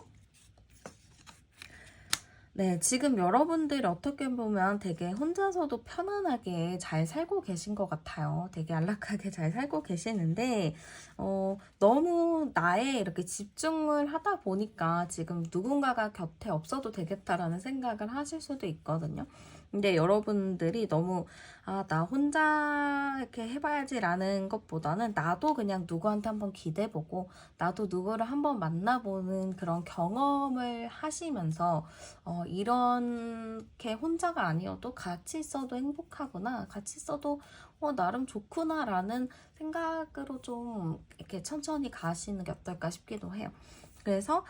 네, 지금 여러분들이 어떻게 보면 되게 혼자서도 편안하게 잘 살고 계신 것 같아요. 되게 안락하게 잘 살고 계시는데, 너무 나에 이렇게 집중을 하다 보니까 지금 누군가가 곁에 없어도 되겠다라는 생각을 하실 수도 있거든요. 근데 여러분들이 너무 나 혼자 이렇게 해봐야지라는 것보다는 나도 그냥 누구한테 한번 기대보고 나도 누구를 한번 만나보는 그런 경험을 하시면서 이렇게 혼자가 아니어도 같이 있어도 행복하구나, 같이 있어도 나름 좋구나라는 생각으로 좀 이렇게 천천히 가시는 게 어떨까 싶기도 해요. 그래서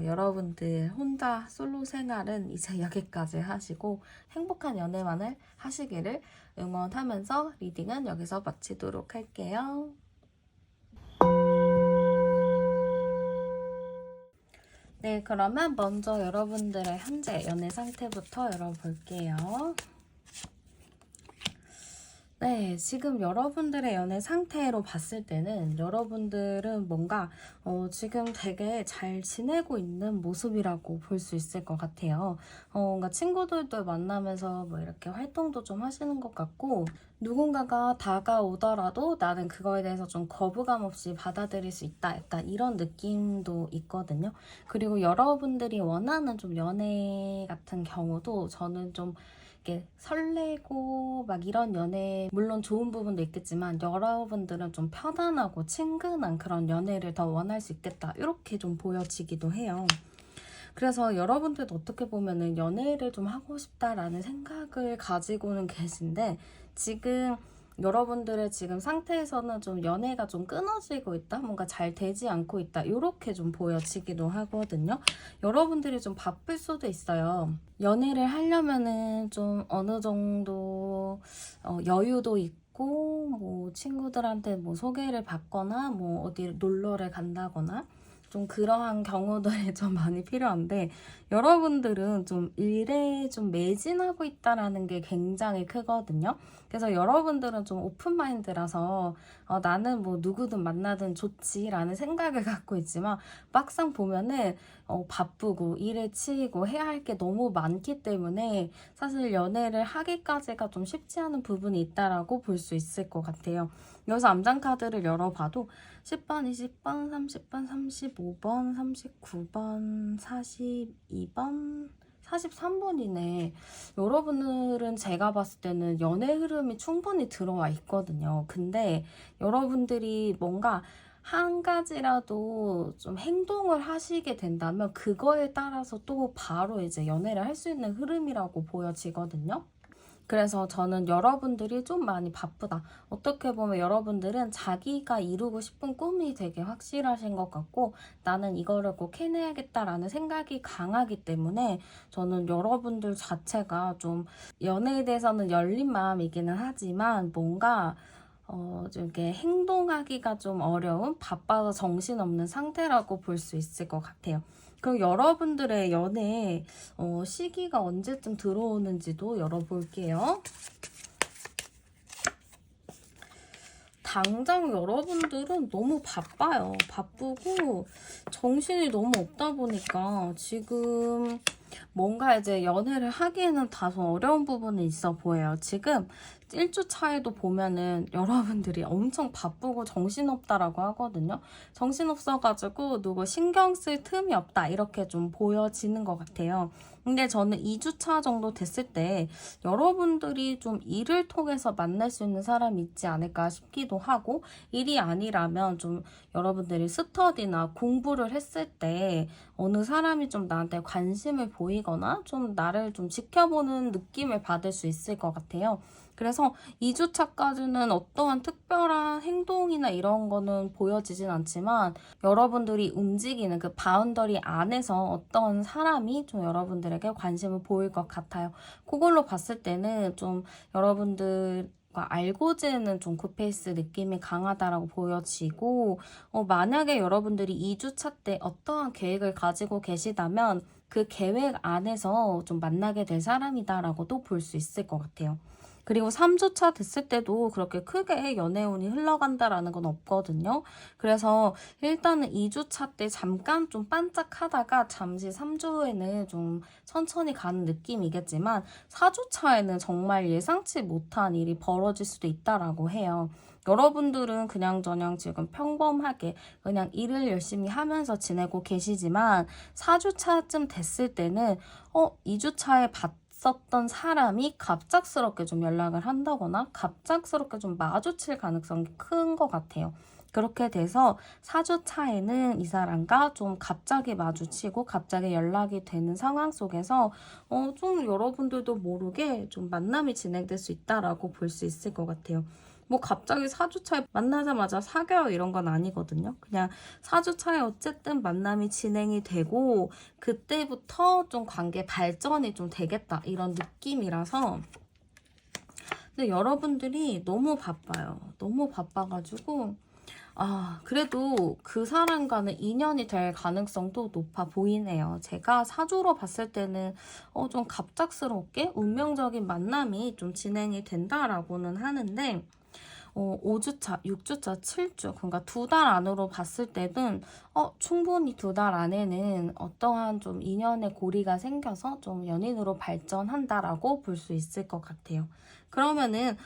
여러분들 혼자 솔로 생활은 이제 여기까지 하시고 행복한 연애만을 하시기를 응원하면서 리딩은 여기서 마치도록 할게요. 네, 그러면 먼저 여러분들의 현재 연애 상태부터 열어볼게요. 네, 지금 여러분들의 연애 상태로 봤을 때는 여러분들은 뭔가 지금 되게 잘 지내고 있는 모습이라고 볼 수 있을 것 같아요. 뭔가 친구들도 만나면서 뭐 이렇게 활동도 좀 하시는 것 같고 누군가가 다가오더라도 나는 그거에 대해서 좀 거부감 없이 받아들일 수 있다. 약간 이런 느낌도 있거든요. 그리고 여러분들이 원하는 좀 연애 같은 경우도 저는 좀 이렇게 설레고 막 이런 연애 물론 좋은 부분도 있겠지만 여러분들은 좀 편안하고 친근한 그런 연애를 더 원할 수 있겠다 이렇게 좀 보여지기도 해요. 그래서 여러분들도 어떻게 보면은 연애를 좀 하고 싶다라는 생각을 가지고는 계신데 지금 여러분들의 지금 상태에서는 좀 연애가 좀 끊어지고 있다, 뭔가 잘 되지 않고 있다 이렇게 좀 보여지기도 하거든요. 여러분들이 좀 바쁠 수도 있어요. 연애를 하려면은 좀 어느 정도 여유도 있고 뭐 친구들한테 뭐 소개를 받거나 뭐 어디 놀러를 간다거나 좀 그러한 경우들이 좀 많이 필요한데 여러분들은 좀 일에 좀 매진하고 있다라는 게 굉장히 크거든요. 그래서 여러분들은 좀 오픈마인드라서 나는 뭐 누구든 만나든 좋지라는 생각을 갖고 있지만 막상 보면은 바쁘고 일에 치이고 해야 할 게 너무 많기 때문에 사실 연애를 하기까지가 좀 쉽지 않은 부분이 있다라고 볼 수 있을 것 같아요. 여기서 암장 카드를 열어봐도 10번, 20번, 30번, 35번, 39번, 42번, 43번이네. 여러분들은 제가 봤을 때는 연애 흐름이 충분히 들어와 있거든요. 근데 여러분들이 뭔가 한 가지라도 좀 행동을 하시게 된다면 그거에 따라서 또 바로 이제 연애를 할 수 있는 흐름이라고 보여지거든요. 그래서 저는 여러분들이 좀 많이 바쁘다. 어떻게 보면 여러분들은 자기가 이루고 싶은 꿈이 되게 확실하신 것 같고 나는 이거를 꼭 해내야겠다라는 생각이 강하기 때문에 저는 여러분들 자체가 좀 연애에 대해서는 열린 마음이기는 하지만 뭔가 좀 이렇게 행동하기가 좀 어려운 바빠서 정신없는 상태라고 볼 수 있을 것 같아요. 그럼 여러분들의 연애 시기가 언제쯤 들어오는지도 열어볼게요. 당장 여러분들은 너무 바빠요. 바쁘고 정신이 너무 없다 보니까 지금 뭔가 이제 연애를 하기에는 다소 어려운 부분이 있어 보여요. 지금 1주 차에도 보면은 여러분들이 엄청 바쁘고 정신없다라고 하거든요. 정신없어가지고 누구 신경 쓸 틈이 없다 이렇게 좀 보여지는 것 같아요. 근데 저는 2주차 정도 됐을 때 여러분들이 좀 일을 통해서 만날 수 있는 사람이 있지 않을까 싶기도 하고 일이 아니라면 좀 여러분들이 스터디나 공부를 했을 때 어느 사람이 좀 나한테 관심을 보이거나 좀 나를 좀 지켜보는 느낌을 받을 수 있을 것 같아요. 그래서 2주차까지는 어떠한 특별한 행동이나 이런 거는 보여지진 않지만 여러분들이 움직이는 그 바운더리 안에서 어떤 사람이 좀 여러분들에게 관심을 보일 것 같아요. 그걸로 봤을 때는 좀 여러분들 알고 지내는 좀 굿페이스 느낌이 강하다라고 보여지고 만약에 여러분들이 2주차 때 어떠한 계획을 가지고 계시다면 그 계획 안에서 좀 만나게 될 사람이다라고도 볼 수 있을 것 같아요. 그리고 3주차 됐을 때도 그렇게 크게 연애운이 흘러간다라는 건 없거든요. 그래서 일단은 2주차 때 잠깐 좀 반짝하다가 잠시 3주에는 좀 천천히 가는 느낌이겠지만 4주차에는 정말 예상치 못한 일이 벌어질 수도 있다라고 해요. 여러분들은 그냥저냥 지금 평범하게 그냥 일을 열심히 하면서 지내고 계시지만 4주차쯤 됐을 때는 2주차에 있었던 사람이 갑작스럽게 좀 연락을 한다거나 갑작스럽게 좀 마주칠 가능성이 큰 것 같아요. 그렇게 돼서 4주 차에는 이 사람과 좀 갑자기 마주치고 갑자기 연락이 되는 상황 속에서 좀 여러분들도 모르게 좀 만남이 진행될 수 있다라고 볼 수 있을 것 같아요. 뭐 갑자기 4주 차에 만나자마자 사겨요 이런 건 아니거든요. 그냥 4주 차에 어쨌든 만남이 진행이 되고 그때부터 좀 관계 발전이 좀 되겠다 이런 느낌이라서. 근데 여러분들이 너무 바빠요. 너무 바빠가지고 그래도 그 사람과는 인연이 될 가능성도 높아 보이네요. 제가 사주로 봤을 때는 좀 갑작스럽게 운명적인 만남이 좀 진행이 된다라고는 하는데 5주차, 6주차, 7주, 그러니까 2달 안으로 봤을 때는 충분히 2달 안에는 어떠한 좀 인연의 고리가 생겨서 좀 연인으로 발전한다라고 볼 수 있을 것 같아요. 그러면은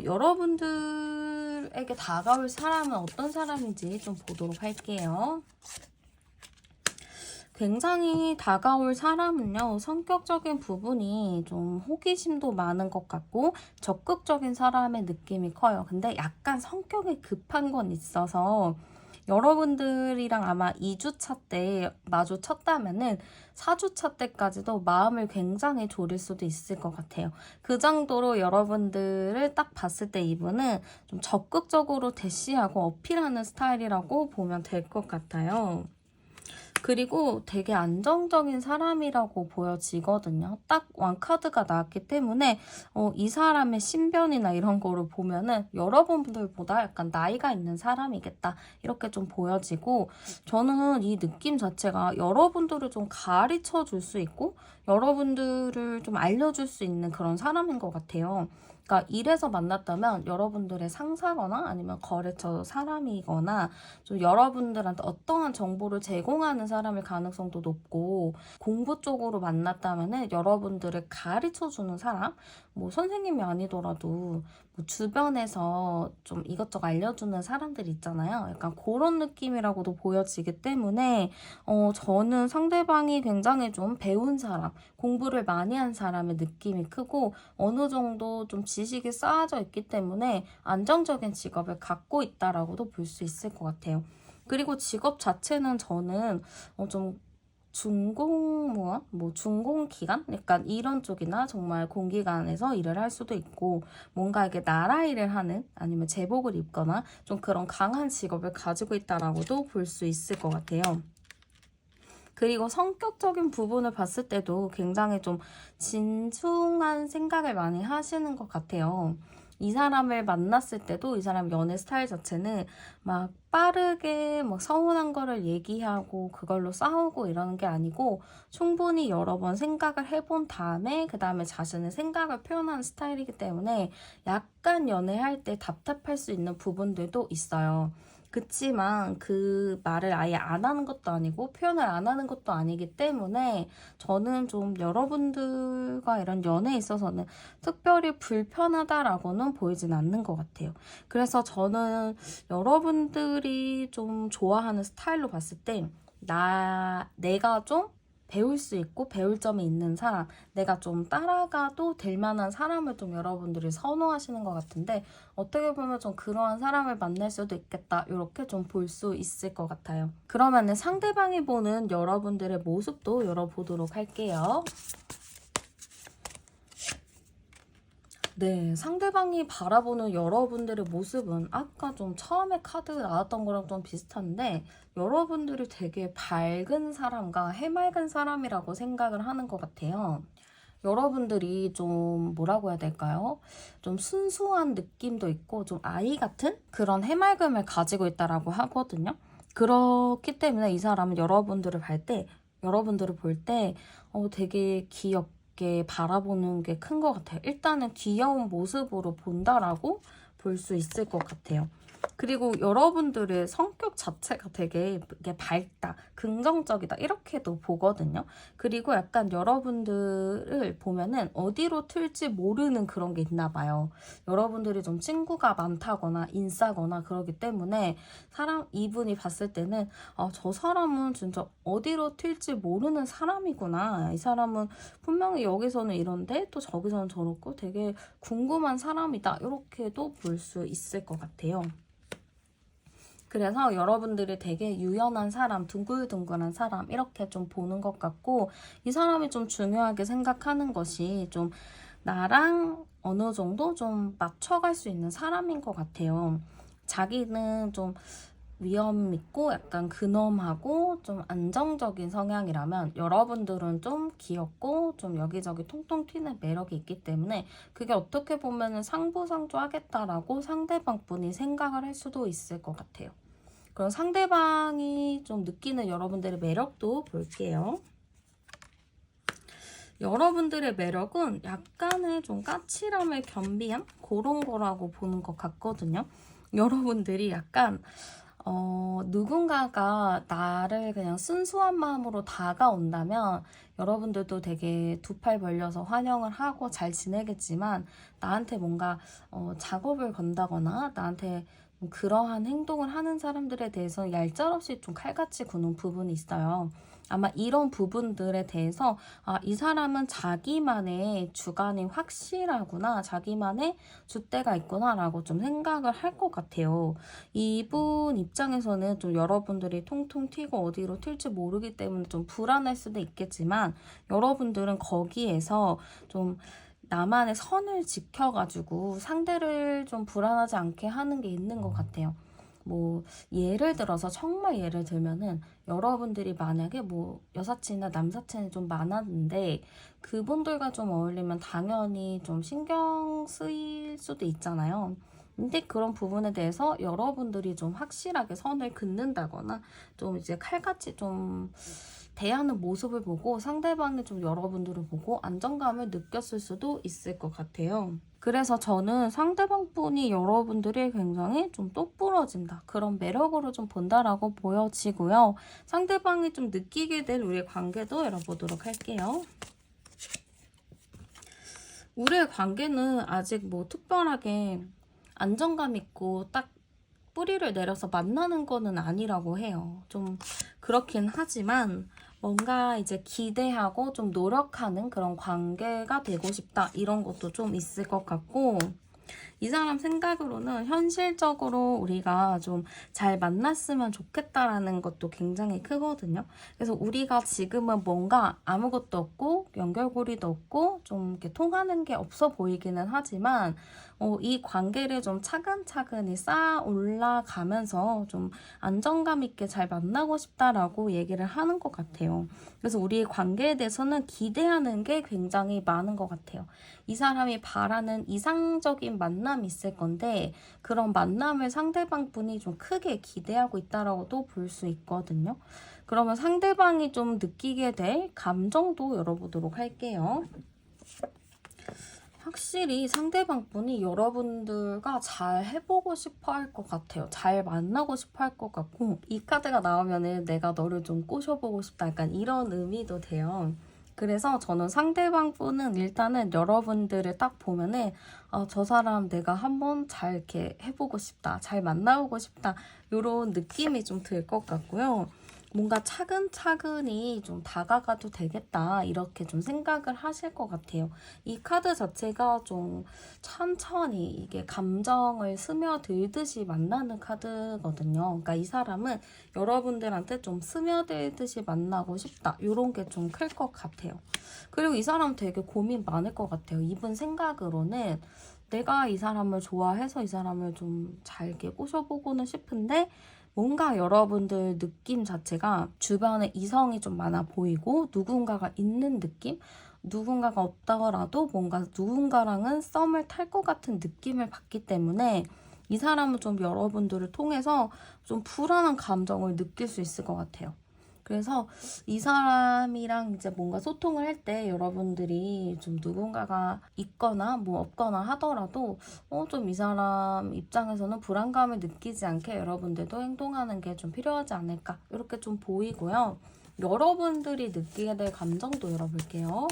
여러분들에게 다가올 사람은 어떤 사람인지 좀 보도록 할게요. 굉장히 다가올 사람은요, 성격적인 부분이 좀 호기심도 많은 것 같고 적극적인 사람의 느낌이 커요. 근데 약간 성격이 급한 건 있어서 여러분들이랑 아마 2주차 때 마주쳤다면은 4주차 때까지도 마음을 굉장히 졸일 수도 있을 것 같아요. 그 정도로 여러분들을 딱 봤을 때 이분은 좀 적극적으로 대시하고 어필하는 스타일이라고 보면 될 것 같아요. 그리고 되게 안정적인 사람이라고 보여지거든요. 딱 왕카드가 나왔기 때문에 이 사람의 신변이나 이런 거를 보면은 여러분들보다 약간 나이가 있는 사람이겠다 이렇게 좀 보여지고, 저는 이 느낌 자체가 여러분들을 좀 가르쳐 줄 수 있고 여러분들을 좀 알려줄 수 있는 그런 사람인 것 같아요. 그러니까 일에서 만났다면 여러분들의 상사거나 아니면 거래처 사람이거나 좀 여러분들한테 어떠한 정보를 제공하는 사람일 가능성도 높고, 공부 쪽으로 만났다면은 여러분들을 가르쳐주는 사람, 뭐 선생님이 아니더라도 뭐 주변에서 좀 이것저것 알려주는 사람들 있잖아요. 약간 그런 느낌이라고도 보여지기 때문에 저는 상대방이 굉장히 좀 배운 사람, 공부를 많이 한 사람의 느낌이 크고 어느 정도 좀 지식이 쌓아져 있기 때문에 안정적인 직업을 갖고 있다라고도 볼 수 있을 것 같아요. 그리고 직업 자체는 저는 좀 중공무원? 뭐 중공기관? 약간 이런 쪽이나 정말 공기관에서 일을 할 수도 있고, 뭔가 이게 나라 일을 하는 아니면 제복을 입거나 좀 그런 강한 직업을 가지고 있다라고도 볼 수 있을 것 같아요. 그리고 성격적인 부분을 봤을 때도 굉장히 좀 진중한 생각을 많이 하시는 것 같아요. 이 사람을 만났을 때도 이 사람 연애 스타일 자체는 막 빠르게 막 서운한 거를 얘기하고 그걸로 싸우고 이러는 게 아니고 충분히 여러 번 생각을 해본 다음에 그 다음에 자신의 생각을 표현하는 스타일이기 때문에 약간 연애할 때 답답할 수 있는 부분들도 있어요. 그치만 그 말을 아예 안 하는 것도 아니고 표현을 안 하는 것도 아니기 때문에 저는 좀 여러분들과 이런 연애에 있어서는 특별히 불편하다라고는 보이진 않는 것 같아요. 그래서 저는 여러분들이 좀 좋아하는 스타일로 봤을 때 내가 좀 배울 수 있고 배울 점이 있는 사람, 내가 좀 따라가도 될 만한 사람을 좀 여러분들이 선호하시는 것 같은데, 어떻게 보면 좀 그러한 사람을 만날 수도 있겠다 이렇게 좀 볼 수 있을 것 같아요. 그러면은 상대방이 보는 여러분들의 모습도 열어보도록 할게요. 네, 상대방이 바라보는 여러분들의 모습은 아까 좀 처음에 카드 나왔던 거랑 좀 비슷한데, 여러분들이 되게 밝은 사람과 해맑은 사람이라고 생각을 하는 것 같아요. 여러분들이 좀 뭐라고 해야 될까요? 좀 순수한 느낌도 있고 좀 아이 같은 그런 해맑음을 가지고 있다라고 하거든요. 그렇기 때문에 이 사람은 여러분들을 볼 때 되게 귀엽게 바라보는 게 큰 것 같아요. 일단은 귀여운 모습으로 본다라고 볼 수 있을 것 같아요. 그리고 여러분들의 성격 성격 자체가 되게 이게 밝다, 긍정적이다 이렇게도 보거든요. 그리고 약간 여러분들을 보면은 어디로 튈지 모르는 그런 게 있나 봐요. 여러분들이 좀 친구가 많다거나 인싸거나 그러기 때문에 이분이 봤을 때는 저 사람은 진짜 어디로 튈지 모르는 사람이구나. 이 사람은 분명히 여기서는 이런데 또 저기서는 저렇고 되게 궁금한 사람이다. 이렇게도 볼 수 있을 것 같아요. 그래서 여러분들이 되게 유연한 사람, 둥글둥글한 사람 이렇게 좀 보는 것 같고, 이 사람이 좀 중요하게 생각하는 것이 좀 나랑 어느 정도 좀 맞춰갈 수 있는 사람인 것 같아요. 자기는 좀 위험 있고 약간 근엄하고 좀 안정적인 성향이라면, 여러분들은 좀 귀엽고 좀 여기저기 통통 튀는 매력이 있기 때문에 그게 어떻게 보면 상부상조하겠다라고 상대방 분이 생각을 할 수도 있을 것 같아요. 그럼 상대방이 좀 느끼는 여러분들의 매력도 볼게요. 여러분들의 매력은 약간의 좀 까칠함을 겸비한 그런 거라고 보는 것 같거든요. 여러분들이 약간 누군가가 나를 그냥 순수한 마음으로 다가온다면 여러분들도 되게 두 팔 벌려서 환영을 하고 잘 지내겠지만, 나한테 뭔가 작업을 건다거나 나한테 그러한 행동을 하는 사람들에 대해서 얄짤없이 좀 칼같이 구는 부분이 있어요. 아마 이런 부분들에 대해서 이 사람은 자기만의 주관이 확실하구나, 자기만의 줏대가 있구나 라고 좀 생각을 할 것 같아요. 이분 입장에서는 좀 여러분들이 통통 튀고 어디로 튈지 모르기 때문에 좀 불안할 수도 있겠지만, 여러분들은 거기에서 좀 나만의 선을 지켜가지고 상대를 좀 불안하지 않게 하는 게 있는 것 같아요. 뭐 예를 들어서, 정말 예를 들면은 여러분들이 만약에 뭐 여사친이나 남사친이 좀 많았는데 그분들과 좀 어울리면 당연히 좀 신경 쓰일 수도 있잖아요. 근데 그런 부분에 대해서 여러분들이 좀 확실하게 선을 긋는다거나 좀 이제 칼같이 좀 대하는 모습을 보고 상대방이 좀 여러분들을 보고 안정감을 느꼈을 수도 있을 것 같아요. 그래서 저는 상대방 분이 여러분들이 굉장히 좀 똑부러진다, 그런 매력으로 좀 본다라고 보여지고요. 상대방이 좀 느끼게 될 우리의 관계도 열어보도록 할게요. 우리의 관계는 아직 뭐 특별하게 안정감 있고 딱 뿌리를 내려서 만나는 거는 아니라고 해요. 좀 그렇긴 하지만 뭔가 이제 기대하고 좀 노력하는 그런 관계가 되고 싶다, 이런 것도 좀 있을 것 같고, 이 사람 생각으로는 현실적으로 우리가 좀 잘 만났으면 좋겠다라는 것도 굉장히 크거든요. 그래서 우리가 지금은 뭔가 아무것도 없고 연결고리도 없고 좀 이렇게 통하는 게 없어 보이기는 하지만 이 관계를 좀 차근차근히 쌓아 올라가면서 좀 안정감 있게 잘 만나고 싶다라고 얘기를 하는 것 같아요. 그래서 우리의 관계에 대해서는 기대하는 게 굉장히 많은 것 같아요. 이 사람이 바라는 이상적인 만남이 있을 건데 그런 만남을 상대방 분이 좀 크게 기대하고 있다라고도 볼 수 있거든요. 그러면 상대방이 좀 느끼게 될 감정도 열어보도록 할게요. 확실히 상대방 분이 여러분들과 잘 해보고 싶어 할 것 같아요. 잘 만나고 싶어 할 것 같고, 이 카드가 나오면은 내가 너를 좀 꼬셔보고 싶다, 약간 이런 의미도 돼요. 그래서 저는 상대방 분은 일단은 여러분들을 딱 보면은 저 사람 내가 한번 잘 이렇게 해보고 싶다, 잘 만나보고 싶다, 이런 느낌이 좀 들 것 같고요. 뭔가 차근차근히 좀 다가가도 되겠다, 이렇게 좀 생각을 하실 것 같아요. 이 카드 자체가 좀 천천히 이게 감정을 스며들듯이 만나는 카드거든요. 그러니까 이 사람은 여러분들한테 좀 스며들듯이 만나고 싶다, 이런 게 좀 클 것 같아요. 그리고 이 사람 되게 고민 많을 것 같아요. 이분 생각으로는 내가 이 사람을 좋아해서 이 사람을 좀 잘게 꼬셔보고는 싶은데, 뭔가 여러분들 느낌 자체가 주변에 이성이 좀 많아 보이고 누군가가 있는 느낌? 누군가가 없다더라도 뭔가 누군가랑은 썸을 탈 것 같은 느낌을 받기 때문에 이 사람은 좀 여러분들을 통해서 좀 불안한 감정을 느낄 수 있을 것 같아요. 그래서 이 사람이랑 이제 뭔가 소통을 할 때 여러분들이 좀 누군가가 있거나 뭐 없거나 하더라도 좀 이 사람 입장에서는 불안감을 느끼지 않게 여러분들도 행동하는 게 좀 필요하지 않을까 이렇게 좀 보이고요. 여러분들이 느끼게 될 감정도 열어볼게요.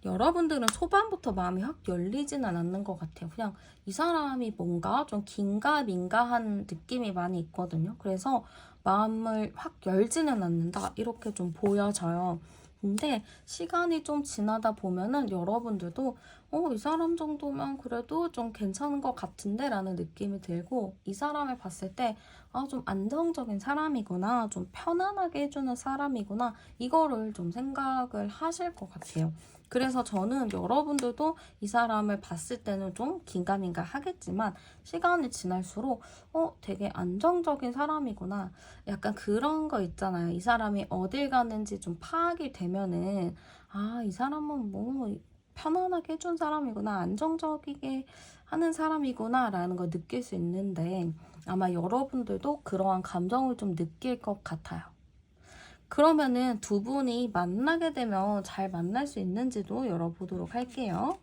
여러분들은 초반부터 마음이 확 열리지는 않는 것 같아요. 그냥 이 사람이 뭔가 좀 긴가민가한 느낌이 많이 있거든요. 그래서 마음을 확 열지는 않는다. 이렇게 좀 보여져요. 근데 시간이 좀 지나다 보면은 여러분들도 이 사람 정도면 그래도 좀 괜찮은 것 같은데 라는 느낌이 들고 이 사람을 봤을 때 좀 안정적인 사람이구나, 좀 편안하게 해주는 사람이구나 이거를 좀 생각을 하실 것 같아요. 그래서 저는 여러분들도 이 사람을 봤을 때는 좀 긴가민가 하겠지만 시간이 지날수록 되게 안정적인 사람이구나. 약간 그런 거 있잖아요. 이 사람이 어딜 가는지 좀 파악이 되면은 이 사람은 뭐 편안하게 해준 사람이구나. 안정적이게 하는 사람이구나 라는 걸 느낄 수 있는데 아마 여러분들도 그러한 감정을 좀 느낄 것 같아요. 그러면은 두 분이 만나게 되면 잘 만날 수 있는지도 열어보도록 할게요.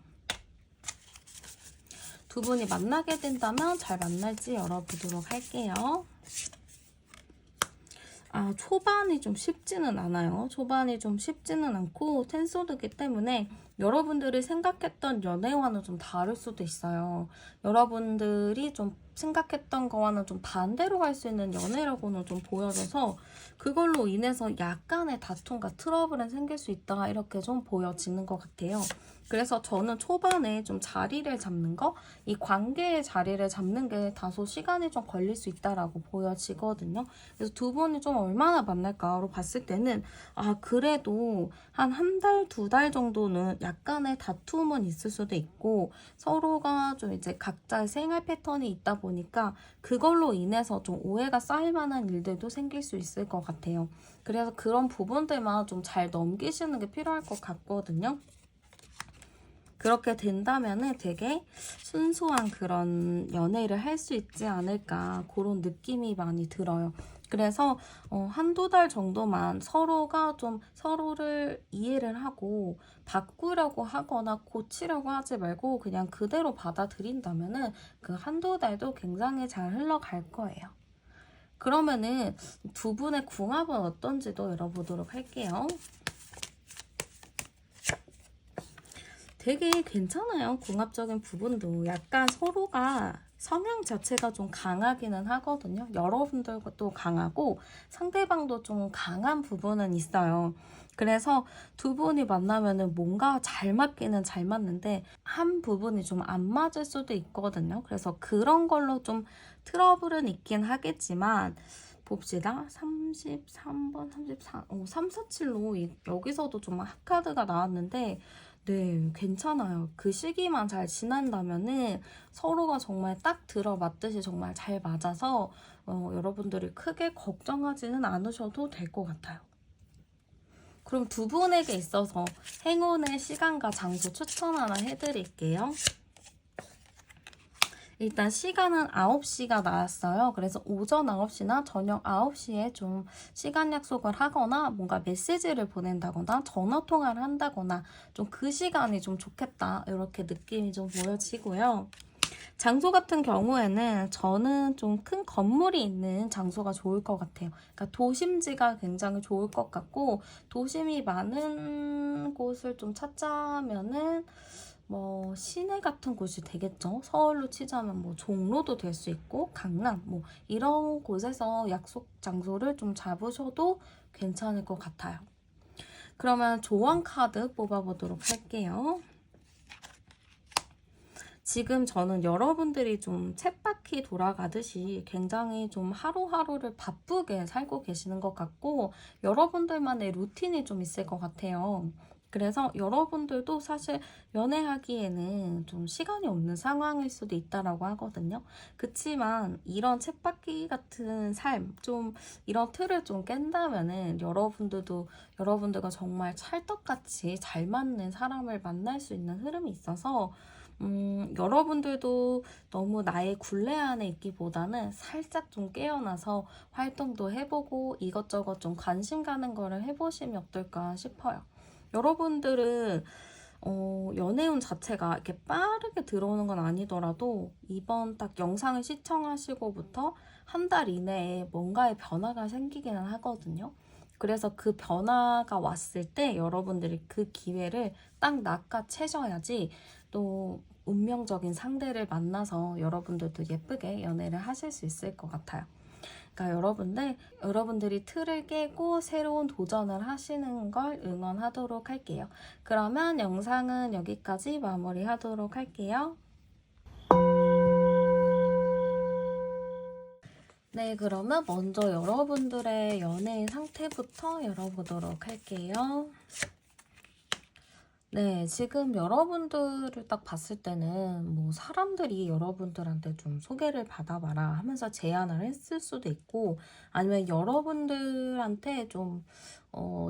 두 분이 만나게 된다면 잘 만날지 열어보도록 할게요. 초반이 좀 쉽지는 않아요. 초반이 좀 쉽지는 않고 텐소드기 때문에 여러분들이 생각했던 연애와는 좀 다를 수도 있어요. 여러분들이 좀 생각했던 거와는 좀 반대로 갈 수 있는 연애라고는 좀 보여져서 그걸로 인해서 약간의 다툼과 트러블은 생길 수 있다 이렇게 좀 보여지는 것 같아요. 그래서 저는 초반에 좀 자리를 잡는 거, 이 관계의 자리를 잡는 게 다소 시간이 좀 걸릴 수 있다라고 보여지거든요. 그래서 두 분이 좀 얼마나 만날까로 봤을 때는 그래도 한 달, 두 달 정도는 약간의 다툼은 있을 수도 있고 서로가 좀 이제 각자의 생활 패턴이 있다 보니까 그걸로 인해서 좀 오해가 쌓일 만한 일들도 생길 수 있을 것 같아요. 그래서 그런 부분들만 좀 잘 넘기시는 게 필요할 것 같거든요. 그렇게 된다면은 되게 순수한 그런 연애를 할 수 있지 않을까 그런 느낌이 많이 들어요. 그래서 한두 달 정도만 서로가 좀 서로를 이해를 하고 바꾸려고 하거나 고치려고 하지 말고 그냥 그대로 받아들인다면은 그 한두 달도 굉장히 잘 흘러갈 거예요. 그러면은 두 분의 궁합은 어떤지도 열어보도록 할게요. 되게 괜찮아요. 궁합적인 부분도 약간 서로가 성향 자체가 좀 강하기는 하거든요. 여러분들도 강하고 상대방도 좀 강한 부분은 있어요. 그래서 두 분이 만나면은 뭔가 잘 맞기는 잘 맞는데 한 부분이 좀 안 맞을 수도 있거든요. 그래서 그런 걸로 좀 트러블은 있긴 하겠지만 봅시다. 33번, 34, 347로 여기서도 좀 카드가 나왔는데 네, 괜찮아요. 그 시기만 잘 지난다면은 서로가 정말 딱 들어맞듯이 정말 잘 맞아서 여러분들이 크게 걱정하지는 않으셔도 될 것 같아요. 그럼 두 분에게 있어서 행운의 시간과 장소 추천 하나 해드릴게요. 일단 시간은 9시가 나왔어요. 그래서 오전 9시나 저녁 9시에 좀 시간 약속을 하거나 뭔가 메시지를 보낸다거나 전화 통화를 한다거나 좀 그 시간이 좀 좋겠다. 이렇게 느낌이 좀 보여지고요. 장소 같은 경우에는 저는 좀 큰 건물이 있는 장소가 좋을 것 같아요. 그러니까 도심지가 굉장히 좋을 것 같고 도심이 많은 곳을 좀 찾자면은 뭐 시내 같은 곳이 되겠죠. 서울로 치자면 뭐 종로도 될 수 있고 강남 뭐 이런 곳에서 약속 장소를 좀 잡으셔도 괜찮을 것 같아요. 그러면 조언 카드 뽑아보도록 할게요. 지금 저는 여러분들이 좀 쳇바퀴 돌아가듯이 굉장히 좀 하루하루를 바쁘게 살고 계시는 것 같고 여러분들만의 루틴이 좀 있을 것 같아요. 그래서 여러분들도 사실 연애하기에는 좀 시간이 없는 상황일 수도 있다라고 하거든요. 그치만 이런 쳇바퀴 같은 삶, 좀 이런 틀을 좀 깬다면은 여러분들도 여러분들과 정말 찰떡같이 잘 맞는 사람을 만날 수 있는 흐름이 있어서 여러분들도 너무 나의 굴레 안에 있기보다는 살짝 좀 깨어나서 활동도 해보고 이것저것 좀 관심 가는 거를 해보시면 어떨까 싶어요. 여러분들은 연애운 자체가 이렇게 빠르게 들어오는 건 아니더라도 이번 딱 영상을 시청하시고부터 한 달 이내에 뭔가의 변화가 생기기는 하거든요. 그래서 그 변화가 왔을 때 여러분들이 그 기회를 딱 낚아채셔야지 또 운명적인 상대를 만나서 여러분들도 예쁘게 연애를 하실 수 있을 것 같아요. 그러니까 여러분들이 틀을 깨고 새로운 도전을 하시는 걸 응원하도록 할게요. 그러면 영상은 여기까지 마무리하도록 할게요. 네, 그러면 먼저 여러분들의 연애 상태부터 열어보도록 할게요. 네, 지금 여러분들을 딱 봤을 때는 뭐 사람들이 여러분들한테 좀 소개를 받아봐라 하면서 제안을 했을 수도 있고 아니면 여러분들한테 좀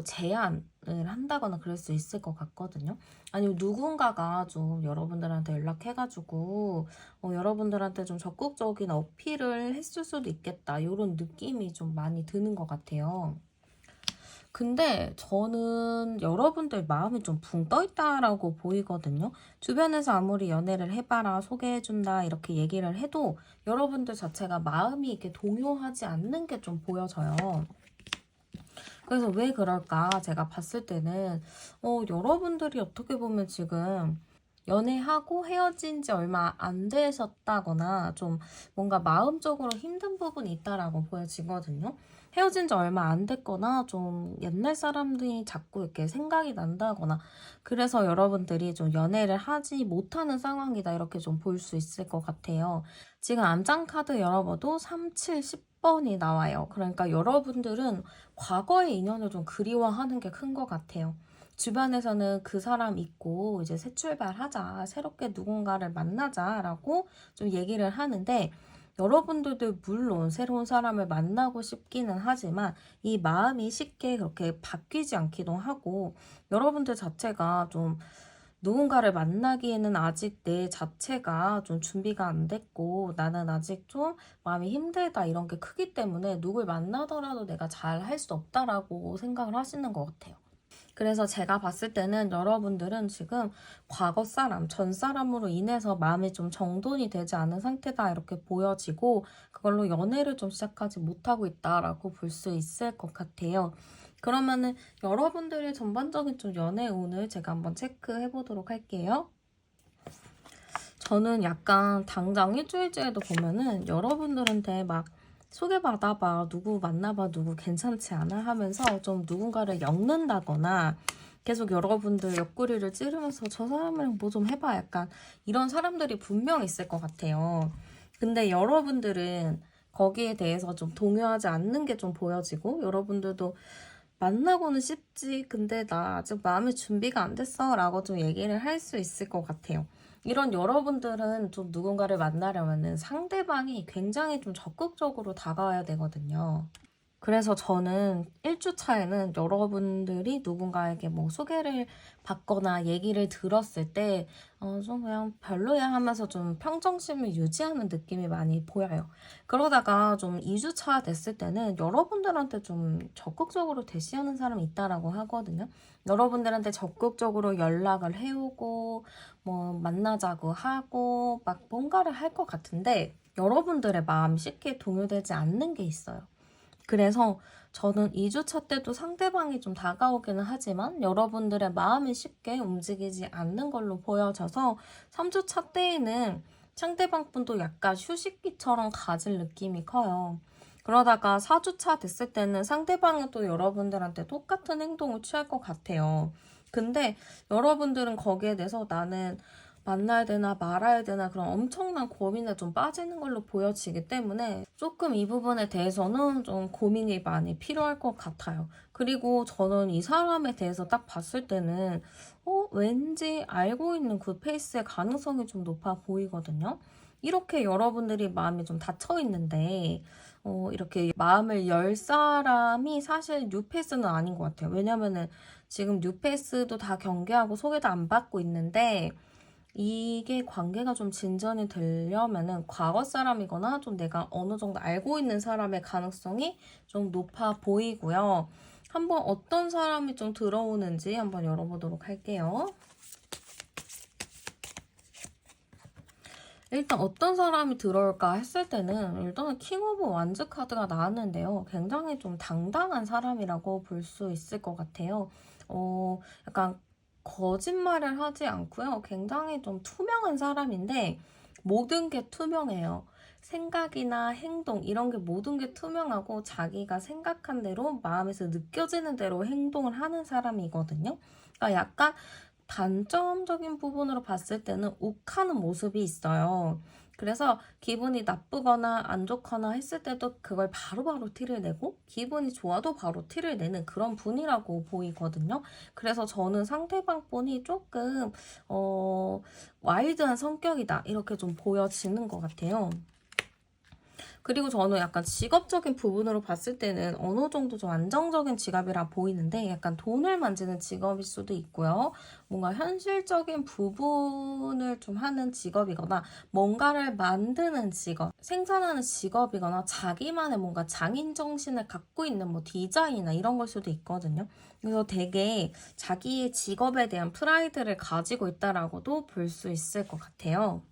제안을 한다거나 그럴 수 있을 것 같거든요. 아니면 누군가가 좀 여러분들한테 연락해가지고 여러분들한테 좀 적극적인 어필을 했을 수도 있겠다. 이런 느낌이 좀 많이 드는 것 같아요. 근데 저는 여러분들 마음이 좀 붕 떠있다라고 보이거든요. 주변에서 아무리 연애를 해봐라, 소개해준다, 이렇게 얘기를 해도 여러분들 자체가 마음이 이렇게 동요하지 않는 게 좀 보여져요. 그래서 왜 그럴까? 제가 봤을 때는, 여러분들이 어떻게 보면 지금 연애하고 헤어진 지 얼마 안 되셨다거나 좀 뭔가 마음적으로 힘든 부분이 있다라고 보여지거든요. 헤어진 지 얼마 안 됐거나 좀 옛날 사람들이 자꾸 이렇게 생각이 난다거나 그래서 여러분들이 좀 연애를 하지 못하는 상황이다 이렇게 좀 볼 수 있을 것 같아요. 지금 암장 카드 열어봐도 3, 7, 10번이 나와요. 그러니까 여러분들은 과거의 인연을 좀 그리워하는 게 큰 것 같아요. 주변에서는 그 사람 있고 이제 새 출발하자, 새롭게 누군가를 만나자라고 좀 얘기를 하는데 여러분들도 물론 새로운 사람을 만나고 싶기는 하지만 이 마음이 쉽게 그렇게 바뀌지 않기도 하고 여러분들 자체가 좀 누군가를 만나기에는 아직 내 자체가 좀 준비가 안 됐고 나는 아직 좀 마음이 힘들다 이런 게 크기 때문에 누굴 만나더라도 내가 잘 할 수 없다라고 생각을 하시는 것 같아요. 그래서 제가 봤을 때는 여러분들은 지금 과거 사람, 전 사람으로 인해서 마음이 좀 정돈이 되지 않은 상태다 이렇게 보여지고 그걸로 연애를 좀 시작하지 못하고 있다라고 볼 수 있을 것 같아요. 그러면은 여러분들의 전반적인 좀 연애 운을 제가 한번 체크해 보도록 할게요. 저는 약간 당장 일주일째에도 보면은 여러분들한테 막 소개받아봐, 누구 만나봐, 누구 괜찮지 않아 하면서 좀 누군가를 엮는다거나 계속 여러분들 옆구리를 찌르면서 저 사람이랑 뭐 좀 해봐 약간 이런 사람들이 분명 있을 것 같아요. 근데 여러분들은 거기에 대해서 좀 동요하지 않는 게 좀 보여지고 여러분들도 만나고는 싶지 근데 나 아직 마음의 준비가 안 됐어 라고 좀 얘기를 할 수 있을 것 같아요. 이런 여러분들은 좀 누군가를 만나려면은 상대방이 굉장히 좀 적극적으로 다가와야 되거든요. 그래서 저는 1주 차에는 여러분들이 누군가에게 뭐 소개를 받거나 얘기를 들었을 때, 좀 그냥 별로야 하면서 좀 평정심을 유지하는 느낌이 많이 보여요. 그러다가 좀 2주차 됐을 때는 여러분들한테 좀 적극적으로 대시하는 사람이 있다라고 하거든요. 여러분들한테 적극적으로 연락을 해오고, 뭐 만나자고 하고, 막 뭔가를 할 것 같은데, 여러분들의 마음이 쉽게 동요되지 않는 게 있어요. 그래서 저는 2주차 때도 상대방이 좀 다가오기는 하지만 여러분들의 마음이 쉽게 움직이지 않는 걸로 보여져서 3주차 때에는 상대방 분도 약간 휴식기처럼 가질 느낌이 커요. 그러다가 4주차 됐을 때는 상대방은 또 여러분들한테 똑같은 행동을 취할 것 같아요. 근데 여러분들은 거기에 대해서 나는 만나야 되나 말아야 되나 그런 엄청난 고민에 좀 빠지는 걸로 보여지기 때문에 조금 이 부분에 대해서는 좀 고민이 많이 필요할 것 같아요. 그리고 저는 이 사람에 대해서 딱 봤을 때는 왠지 알고 있는 그 페이스의 가능성이 좀 높아 보이거든요. 이렇게 여러분들이 마음이 좀 닫혀 있는데 이렇게 마음을 열 사람이 사실 뉴페이스는 아닌 것 같아요. 왜냐면은 지금 뉴페이스도 다 경계하고 소개도 안 받고 있는데 이게 관계가 좀 진전이 되려면은 과거 사람이거나 좀 내가 어느 정도 알고 있는 사람의 가능성이 좀 높아 보이고요. 한번 어떤 사람이 좀 들어오는지 한번 열어보도록 할게요. 일단 어떤 사람이 들어올까 했을 때는 일단은 킹 오브 완즈 카드가 나왔는데요. 굉장히 좀 당당한 사람이라고 볼 수 있을 것 같아요. 약간 거짓말을 하지 않고요. 굉장히 좀 투명한 사람인데 모든 게 투명해요. 생각이나 행동 이런 게 모든 게 투명하고 자기가 생각한 대로 마음에서 느껴지는 대로 행동을 하는 사람이거든요. 그러니까 약간 단점적인 부분으로 봤을 때는 욱하는 모습이 있어요. 그래서 기분이 나쁘거나 안 좋거나 했을 때도 그걸 바로바로 티를 내고 기분이 좋아도 바로 티를 내는 그런 분이라고 보이거든요. 그래서 저는 상대방 분이 조금 와일드한 성격이다 이렇게 좀 보여지는 것 같아요. 그리고 저는 약간 직업적인 부분으로 봤을 때는 어느 정도 좀 안정적인 직업이라 보이는데 약간 돈을 만지는 직업일 수도 있고요. 뭔가 현실적인 부분을 좀 하는 직업이거나 뭔가를 만드는 직업, 생산하는 직업이거나 자기만의 뭔가 장인 정신을 갖고 있는 뭐 디자인이나 이런 걸 수도 있거든요. 그래서 되게 자기의 직업에 대한 프라이드를 가지고 있다라고도 볼 수 있을 것 같아요.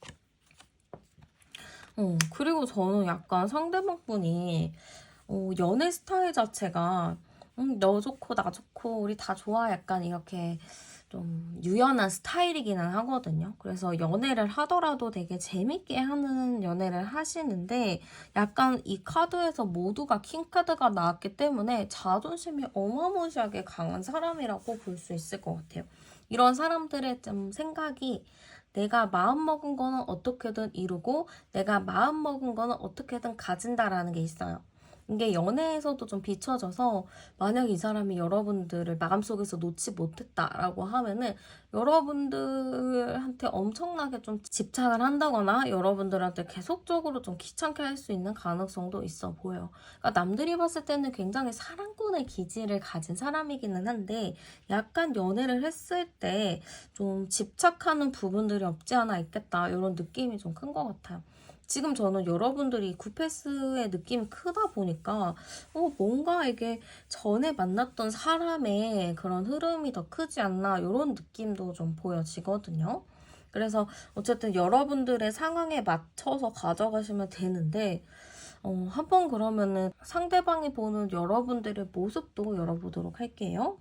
그리고 저는 약간 상대방 분이 연애 스타일 자체가 너 좋고 나 좋고 우리 다 좋아 약간 이렇게 좀 유연한 스타일이기는 하거든요. 그래서 연애를 하더라도 되게 재밌게 하는 연애를 하시는데 약간 이 카드에서 모두가 킹카드가 나왔기 때문에 자존심이 어마무시하게 강한 사람이라고 볼 수 있을 것 같아요. 이런 사람들의 좀 생각이 내가 마음먹은 거는 어떻게든 이루고 내가 마음먹은 거는 어떻게든 가진다라는 게 있어요. 이게 연애에서도 좀 비춰져서 만약 이 사람이 여러분들을 마음속에서 놓지 못했다라고 하면은 여러분들한테 엄청나게 좀 집착을 한다거나 여러분들한테 계속적으로 좀 귀찮게 할 수 있는 가능성도 있어 보여요. 그러니까 남들이 봤을 때는 굉장히 사랑꾼의 기질을 가진 사람이기는 한데 약간 연애를 했을 때 좀 집착하는 부분들이 없지 않아 있겠다 이런 느낌이 좀 큰 것 같아요. 지금 저는 여러분들이 구패스의 느낌이 크다 보니까 뭔가 이게 전에 만났던 사람의 그런 흐름이 더 크지 않나 이런 느낌도 좀 보여지거든요. 그래서 어쨌든 여러분들의 상황에 맞춰서 가져가시면 되는데 한번 그러면은 상대방이 보는 여러분들의 모습도 열어보도록 할게요.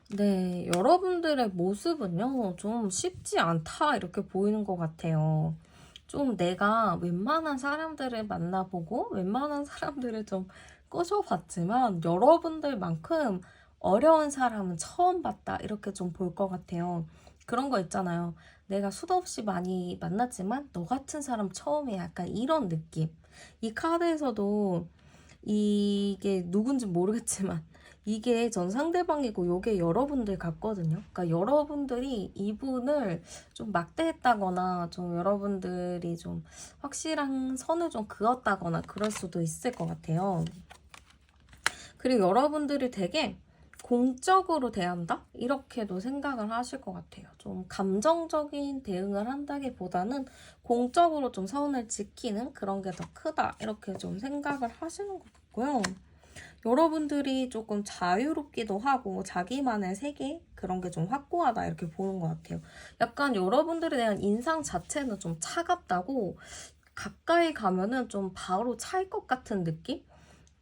네, 여러분들의 모습은요, 좀 쉽지 않다, 이렇게 보이는 것 같아요. 좀 내가 웬만한 사람들을 만나보고, 웬만한 사람들을 좀 꼬셔봤지만, 여러분들만큼 어려운 사람은 처음 봤다, 이렇게 좀 볼 것 같아요. 그런 거 있잖아요. 내가 수도 없이 많이 만났지만, 너 같은 사람 처음이야. 약간 이런 느낌. 이 카드에서도 이게 누군지 모르겠지만 이게 전 상대방이고 요게 여러분들 같거든요. 그러니까 여러분들이 이분을 좀 막대했다거나 좀 여러분들이 좀 확실한 선을 좀 그었다거나 그럴 수도 있을 것 같아요. 그리고 여러분들이 되게 공적으로 대한다? 이렇게도 생각을 하실 것 같아요. 좀 감정적인 대응을 한다기보다는 공적으로 좀 선을 지키는 그런 게 더 크다. 이렇게 좀 생각을 하시는 것 같고요. 여러분들이 조금 자유롭기도 하고 자기만의 세계 그런 게 좀 확고하다 이렇게 보는 것 같아요. 약간 여러분들에 대한 인상 자체는 좀 차갑다고 가까이 가면은 좀 바로 찰 것 같은 느낌?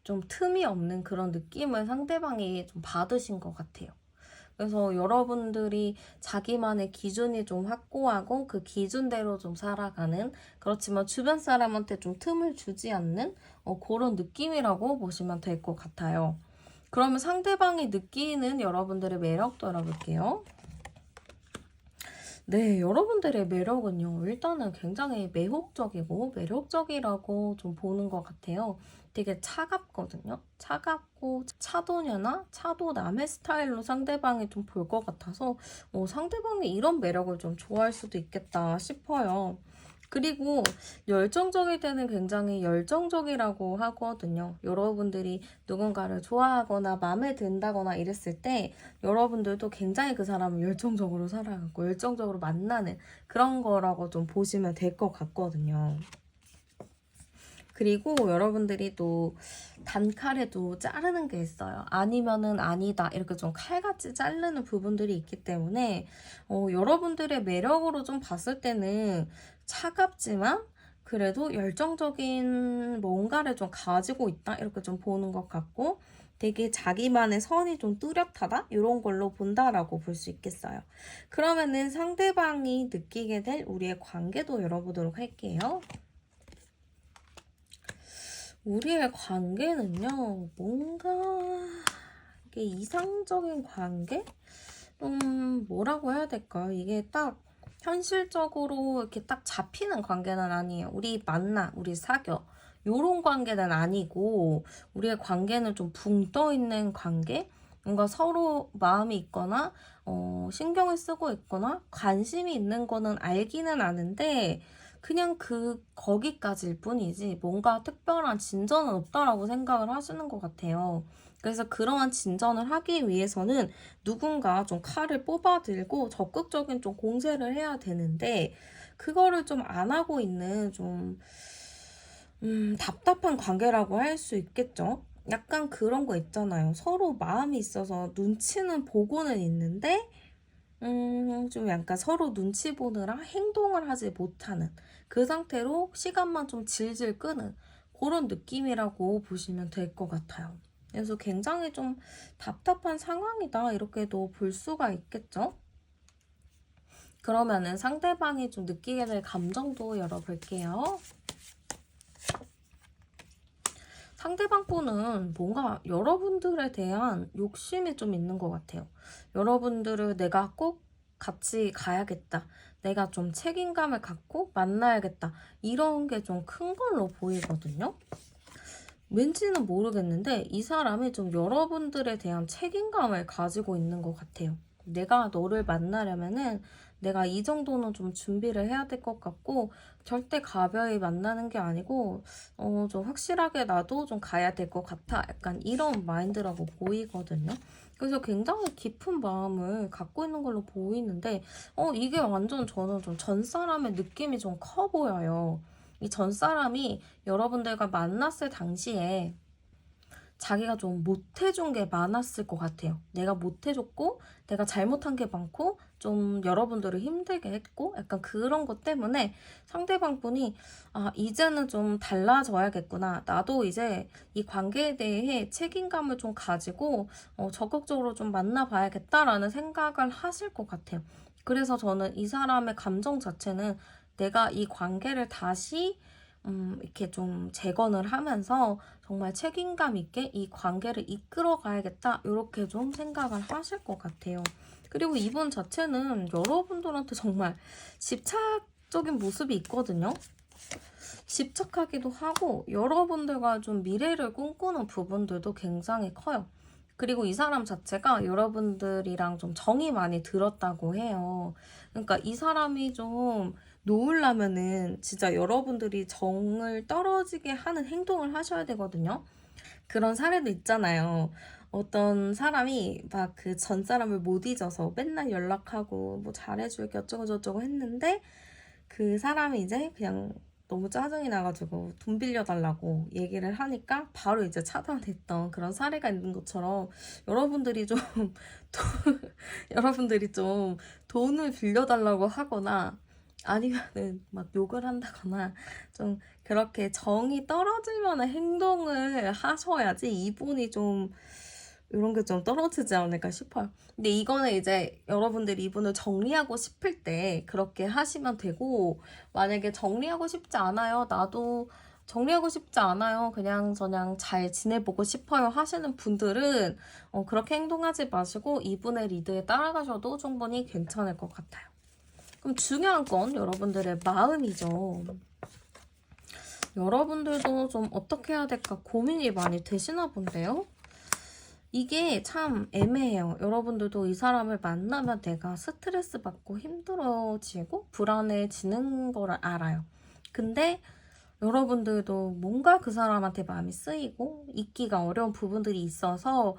좀 틈이 없는 그런 느낌을 상대방이 좀 받으신 것 같아요. 그래서 여러분들이 자기만의 기준이 좀 확고하고 그 기준대로 좀 살아가는 그렇지만 주변 사람한테 좀 틈을 주지 않는 그런 느낌이라고 보시면 될 것 같아요. 그러면 상대방이 느끼는 여러분들의 매력도 알아볼게요. 네, 여러분들의 매력은요, 일단은 굉장히 매혹적이고 매력적이라고 좀 보는 것 같아요. 되게 차갑거든요. 차갑고 차도녀나 차도남의 스타일로 상대방이 좀 볼 것 같아서 상대방이 이런 매력을 좀 좋아할 수도 있겠다 싶어요. 그리고 열정적일 때는 굉장히 열정적이라고 하거든요. 여러분들이 누군가를 좋아하거나 마음에 든다거나 이랬을 때 여러분들도 굉장히 그 사람을 열정적으로 살아가고 열정적으로 만나는 그런 거라고 좀 보시면 될 것 같거든요. 그리고 여러분들이 또 단칼에도 자르는 게 있어요. 아니면은 아니다. 이렇게 좀 칼같이 자르는 부분들이 있기 때문에 여러분들의 매력으로 좀 봤을 때는 차갑지만 그래도 열정적인 뭔가를 좀 가지고 있다. 이렇게 좀 보는 것 같고 되게 자기만의 선이 좀 뚜렷하다? 이런 걸로 본다라고 볼 수 있겠어요. 그러면은 상대방이 느끼게 될 우리의 관계도 열어보도록 할게요. 우리의 관계는요, 뭔가 이게 이상적인 관계? 뭐라고 해야 될까요? 이게 딱 현실적으로 이렇게 딱 잡히는 관계는 아니에요. 우리 만나, 우리 사겨. 요런 관계는 아니고, 우리의 관계는 좀 붕 떠 있는 관계? 뭔가 서로 마음이 있거나, 신경을 쓰고 있거나, 관심이 있는 거는 알기는 아는데, 그냥 거기까지일 뿐이지, 뭔가 특별한 진전은 없다라고 생각을 하시는 것 같아요. 그래서 그러한 진전을 하기 위해서는 누군가 좀 칼을 뽑아들고 적극적인 좀 공세를 해야 되는데 그거를 좀 안 하고 있는 좀 답답한 관계라고 할 수 있겠죠. 약간 그런 거 있잖아요. 서로 마음이 있어서 눈치는 보고는 있는데 좀 약간 서로 눈치 보느라 행동을 하지 못하는 그 상태로 시간만 좀 질질 끄는 그런 느낌이라고 보시면 될 것 같아요. 그래서 굉장히 좀 답답한 상황이다 이렇게도 볼 수가 있겠죠. 그러면은 상대방이 좀 느끼게 될 감정도 열어볼게요. 상대방 분은 뭔가 여러분들에 대한 욕심이 좀 있는 것 같아요. 여러분들을 내가 꼭 같이 가야겠다. 내가 좀 책임감을 갖고 만나야겠다. 이런 게 좀 큰 걸로 보이거든요. 왠지는 모르겠는데 이 사람이 좀 여러분들에 대한 책임감을 가지고 있는 것 같아요. 내가 너를 만나려면은 내가 이 정도는 좀 준비를 해야 될 것 같고 절대 가벼이 만나는 게 아니고 좀 확실하게 나도 좀 가야 될 것 같아. 약간 이런 마인드라고 보이거든요. 그래서 굉장히 깊은 마음을 갖고 있는 걸로 보이는데 이게 완전 저는 좀 전 사람의 느낌이 좀 커 보여요. 이 전 사람이 여러분들과 만났을 당시에 자기가 좀 못해준 게 많았을 것 같아요. 내가 못해줬고, 내가 잘못한 게 많고, 좀 여러분들을 힘들게 했고, 약간 그런 것 때문에 상대방 분이, 이제는 좀 달라져야겠구나. 나도 이제 이 관계에 대해 책임감을 좀 가지고, 적극적으로 좀 만나봐야겠다라는 생각을 하실 것 같아요. 그래서 저는 이 사람의 감정 자체는 내가 이 관계를 다시 이렇게 좀 재건을 하면서 정말 책임감 있게 이 관계를 이끌어 가야겠다 이렇게 좀 생각을 하실 것 같아요. 그리고 이분 자체는 여러분들한테 정말 집착적인 모습이 있거든요. 집착하기도 하고 여러분들과 좀 미래를 꿈꾸는 부분들도 굉장히 커요. 그리고 이 사람 자체가 여러분들이랑 좀 정이 많이 들었다고 해요. 그러니까 이 사람이 좀 놓으려면은 진짜 여러분들이 정을 떨어지게 하는 행동을 하셔야 되거든요. 그런 사례도 있잖아요. 어떤 사람이 막 그 전 사람을 못 잊어서 맨날 연락하고 뭐 잘해줄게 어쩌고저쩌고 했는데 그 사람이 이제 그냥 너무 짜증이 나가지고 돈 빌려달라고 얘기를 하니까 바로 이제 차단했던 그런 사례가 있는 것처럼 여러분들이 좀 여러분들이 좀 돈을 빌려달라고 하거나 아니면은 막 욕을 한다거나 좀 그렇게 정이 떨어질 만한 행동을 하셔야지 이분이 좀 이런 게 좀 떨어지지 않을까 싶어요. 근데 이거는 이제 여러분들이 이분을 정리하고 싶을 때 그렇게 하시면 되고 만약에 정리하고 싶지 않아요. 나도 정리하고 싶지 않아요. 그냥 저냥 잘 지내보고 싶어요 하시는 분들은 그렇게 행동하지 마시고 이분의 리드에 따라가셔도 충분히 괜찮을 것 같아요. 그럼 중요한 건 여러분들의 마음이죠. 여러분들도 좀 어떻게 해야 될까 고민이 많이 되시나 본데요. 이게 참 애매해요. 여러분들도 이 사람을 만나면 내가 스트레스 받고 힘들어지고 불안해지는 거를 알아요. 근데 여러분들도 뭔가 그 사람한테 마음이 쓰이고 잊기가 어려운 부분들이 있어서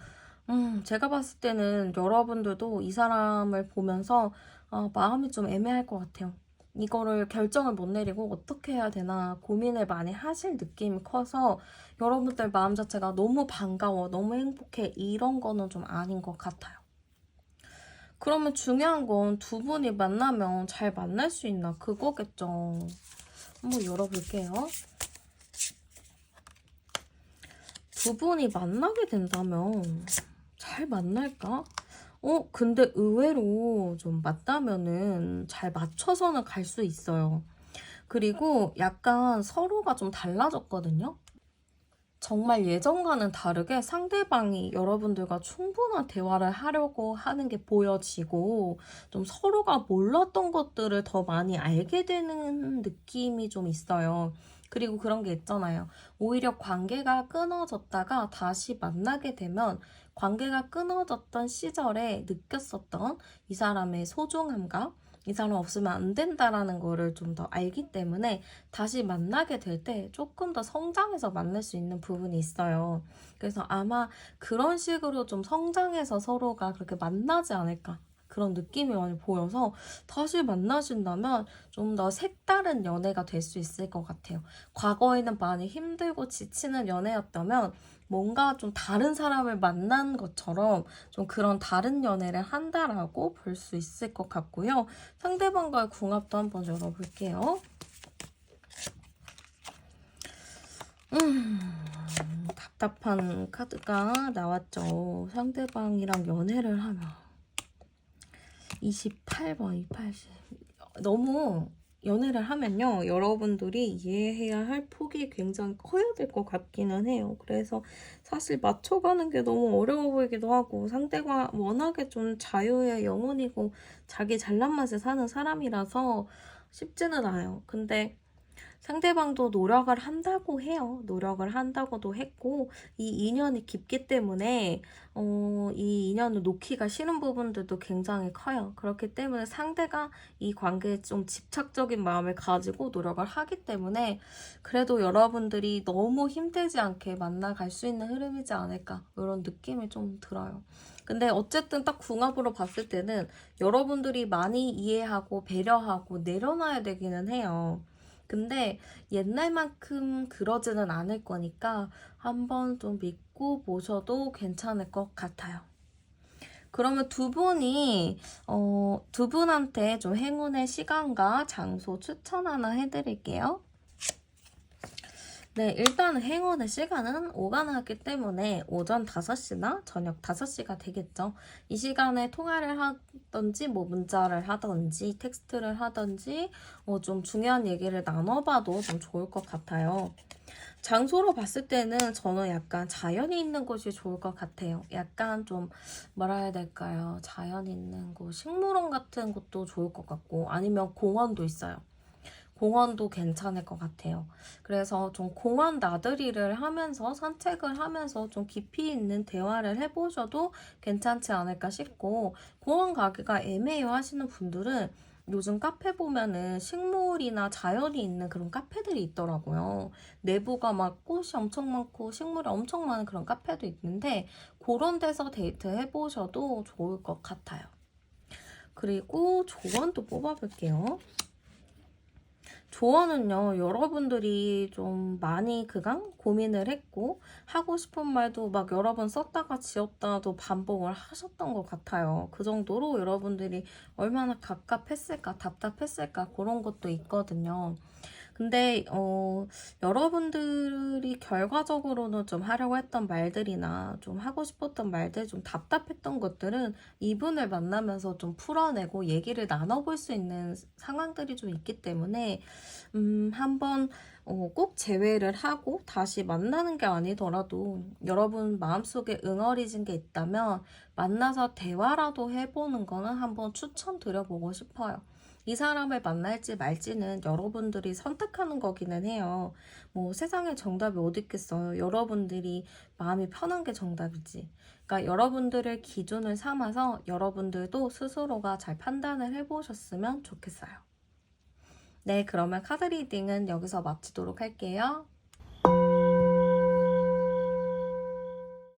제가 봤을 때는 여러분들도 이 사람을 보면서 마음이 좀 애매할 것 같아요. 이거를 결정을 못 내리고 어떻게 해야 되나 고민을 많이 하실 느낌이 커서 여러분들 마음 자체가 너무 반가워, 너무 행복해 이런 거는 좀 아닌 것 같아요. 그러면 중요한 건 두 분이 만나면 잘 만날 수 있나 그거겠죠. 한번 열어볼게요. 두 분이 만나게 된다면 잘 만날까? 근데 의외로 좀 만나면은 잘 맞춰서는 갈 수 있어요. 그리고 약간 서로가 좀 달라졌거든요. 정말 예전과는 다르게 상대방이 여러분들과 충분한 대화를 하려고 하는 게 보여지고 좀 서로가 몰랐던 것들을 더 많이 알게 되는 느낌이 좀 있어요. 그리고 그런 게 있잖아요. 오히려 관계가 끊어졌다가 다시 만나게 되면 관계가 끊어졌던 시절에 느꼈었던 이 사람의 소중함과 이 사람 없으면 안 된다라는 거를 좀 더 알기 때문에 다시 만나게 될 때 조금 더 성장해서 만날 수 있는 부분이 있어요. 그래서 아마 그런 식으로 좀 성장해서 서로가 그렇게 만나지 않을까. 그런 느낌이 많이 보여서 다시 만나신다면 좀 더 색다른 연애가 될 수 있을 것 같아요. 과거에는 많이 힘들고 지치는 연애였다면 뭔가 좀 다른 사람을 만난 것처럼 좀 그런 다른 연애를 한다라고 볼 수 있을 것 같고요. 상대방과의 궁합도 한번 열어볼게요. 답답한 카드가 나왔죠. 상대방이랑 연애를 하면 28번, 280 너무 연애를 하면요 여러분들이 이해해야 할 폭이 굉장히 커야 될 것 같기는 해요. 그래서 사실 맞춰가는 게 너무 어려워 보이기도 하고 상대가 워낙에 좀 자유의 영혼이고 자기 잘난 맛에 사는 사람이라서 쉽지는 않아요. 근데 상대방도 노력을 한다고 해요. 노력을 한다고도 했고 이 인연이 깊기 때문에 이 인연을 놓기가 싫은 부분들도 굉장히 커요. 그렇기 때문에 상대가 이 관계에 좀 집착적인 마음을 가지고 노력을 하기 때문에 그래도 여러분들이 너무 힘들지 않게 만나갈 수 있는 흐름이지 않을까 이런 느낌이 좀 들어요. 근데 어쨌든 딱 궁합으로 봤을 때는 여러분들이 많이 이해하고 배려하고 내려놔야 되기는 해요. 근데 옛날만큼 그러지는 않을 거니까 한번 좀 믿고 보셔도 괜찮을 것 같아요. 그러면 두 분한테 좀 행운의 시간과 장소 추천 하나 해드릴게요. 네, 일단 행운의 시간은 오가나기 때문에 오전 5시나 저녁 5시가 되겠죠. 이 시간에 통화를 하든지 뭐 문자를 하든지 텍스트를 하든지 좀 중요한 얘기를 나눠봐도 좀 좋을 것 같아요. 장소로 봤을 때는 저는 약간 자연이 있는 곳이 좋을 것 같아요. 약간 좀 뭐라 해야 될까요? 자연 있는 곳, 식물원 같은 곳도 좋을 것 같고 아니면 공원도 있어요. 공원도 괜찮을 것 같아요. 그래서 좀 공원 나들이를 하면서 산책을 하면서 좀 깊이 있는 대화를 해보셔도 괜찮지 않을까 싶고 공원 가기가 애매해요 하시는 분들은 요즘 카페 보면은 식물이나 자연이 있는 그런 카페들이 있더라고요. 내부가 막 꽃이 엄청 많고 식물이 엄청 많은 그런 카페도 있는데 그런 데서 데이트 해보셔도 좋을 것 같아요. 그리고 조언도 뽑아볼게요. 조언은요, 여러분들이 좀 많이 그간 고민을 했고, 하고 싶은 말도 막 여러 번 썼다가 지웠다도 반복을 하셨던 것 같아요. 그 정도로 여러분들이 얼마나 갑갑했을까, 답답했을까, 그런 것도 있거든요. 근데 여러분들이 결과적으로는 좀 하려고 했던 말들이나 좀 하고 싶었던 말들, 좀 답답했던 것들은 이분을 만나면서 좀 풀어내고 얘기를 나눠볼 수 있는 상황들이 좀 있기 때문에 한번 꼭 제외를 하고 다시 만나는 게 아니더라도 여러분 마음속에 응어리진 게 있다면 만나서 대화라도 해보는 거는 한번 추천드려보고 싶어요. 이 사람을 만날지 말지는 여러분들이 선택하는 거기는 해요. 뭐 세상에 정답이 어디 있겠어요. 여러분들이 마음이 편한 게 정답이지. 그러니까 여러분들을 기준을 삼아서 여러분들도 스스로가 잘 판단을 해보셨으면 좋겠어요. 네, 그러면 카드 리딩은 여기서 마치도록 할게요.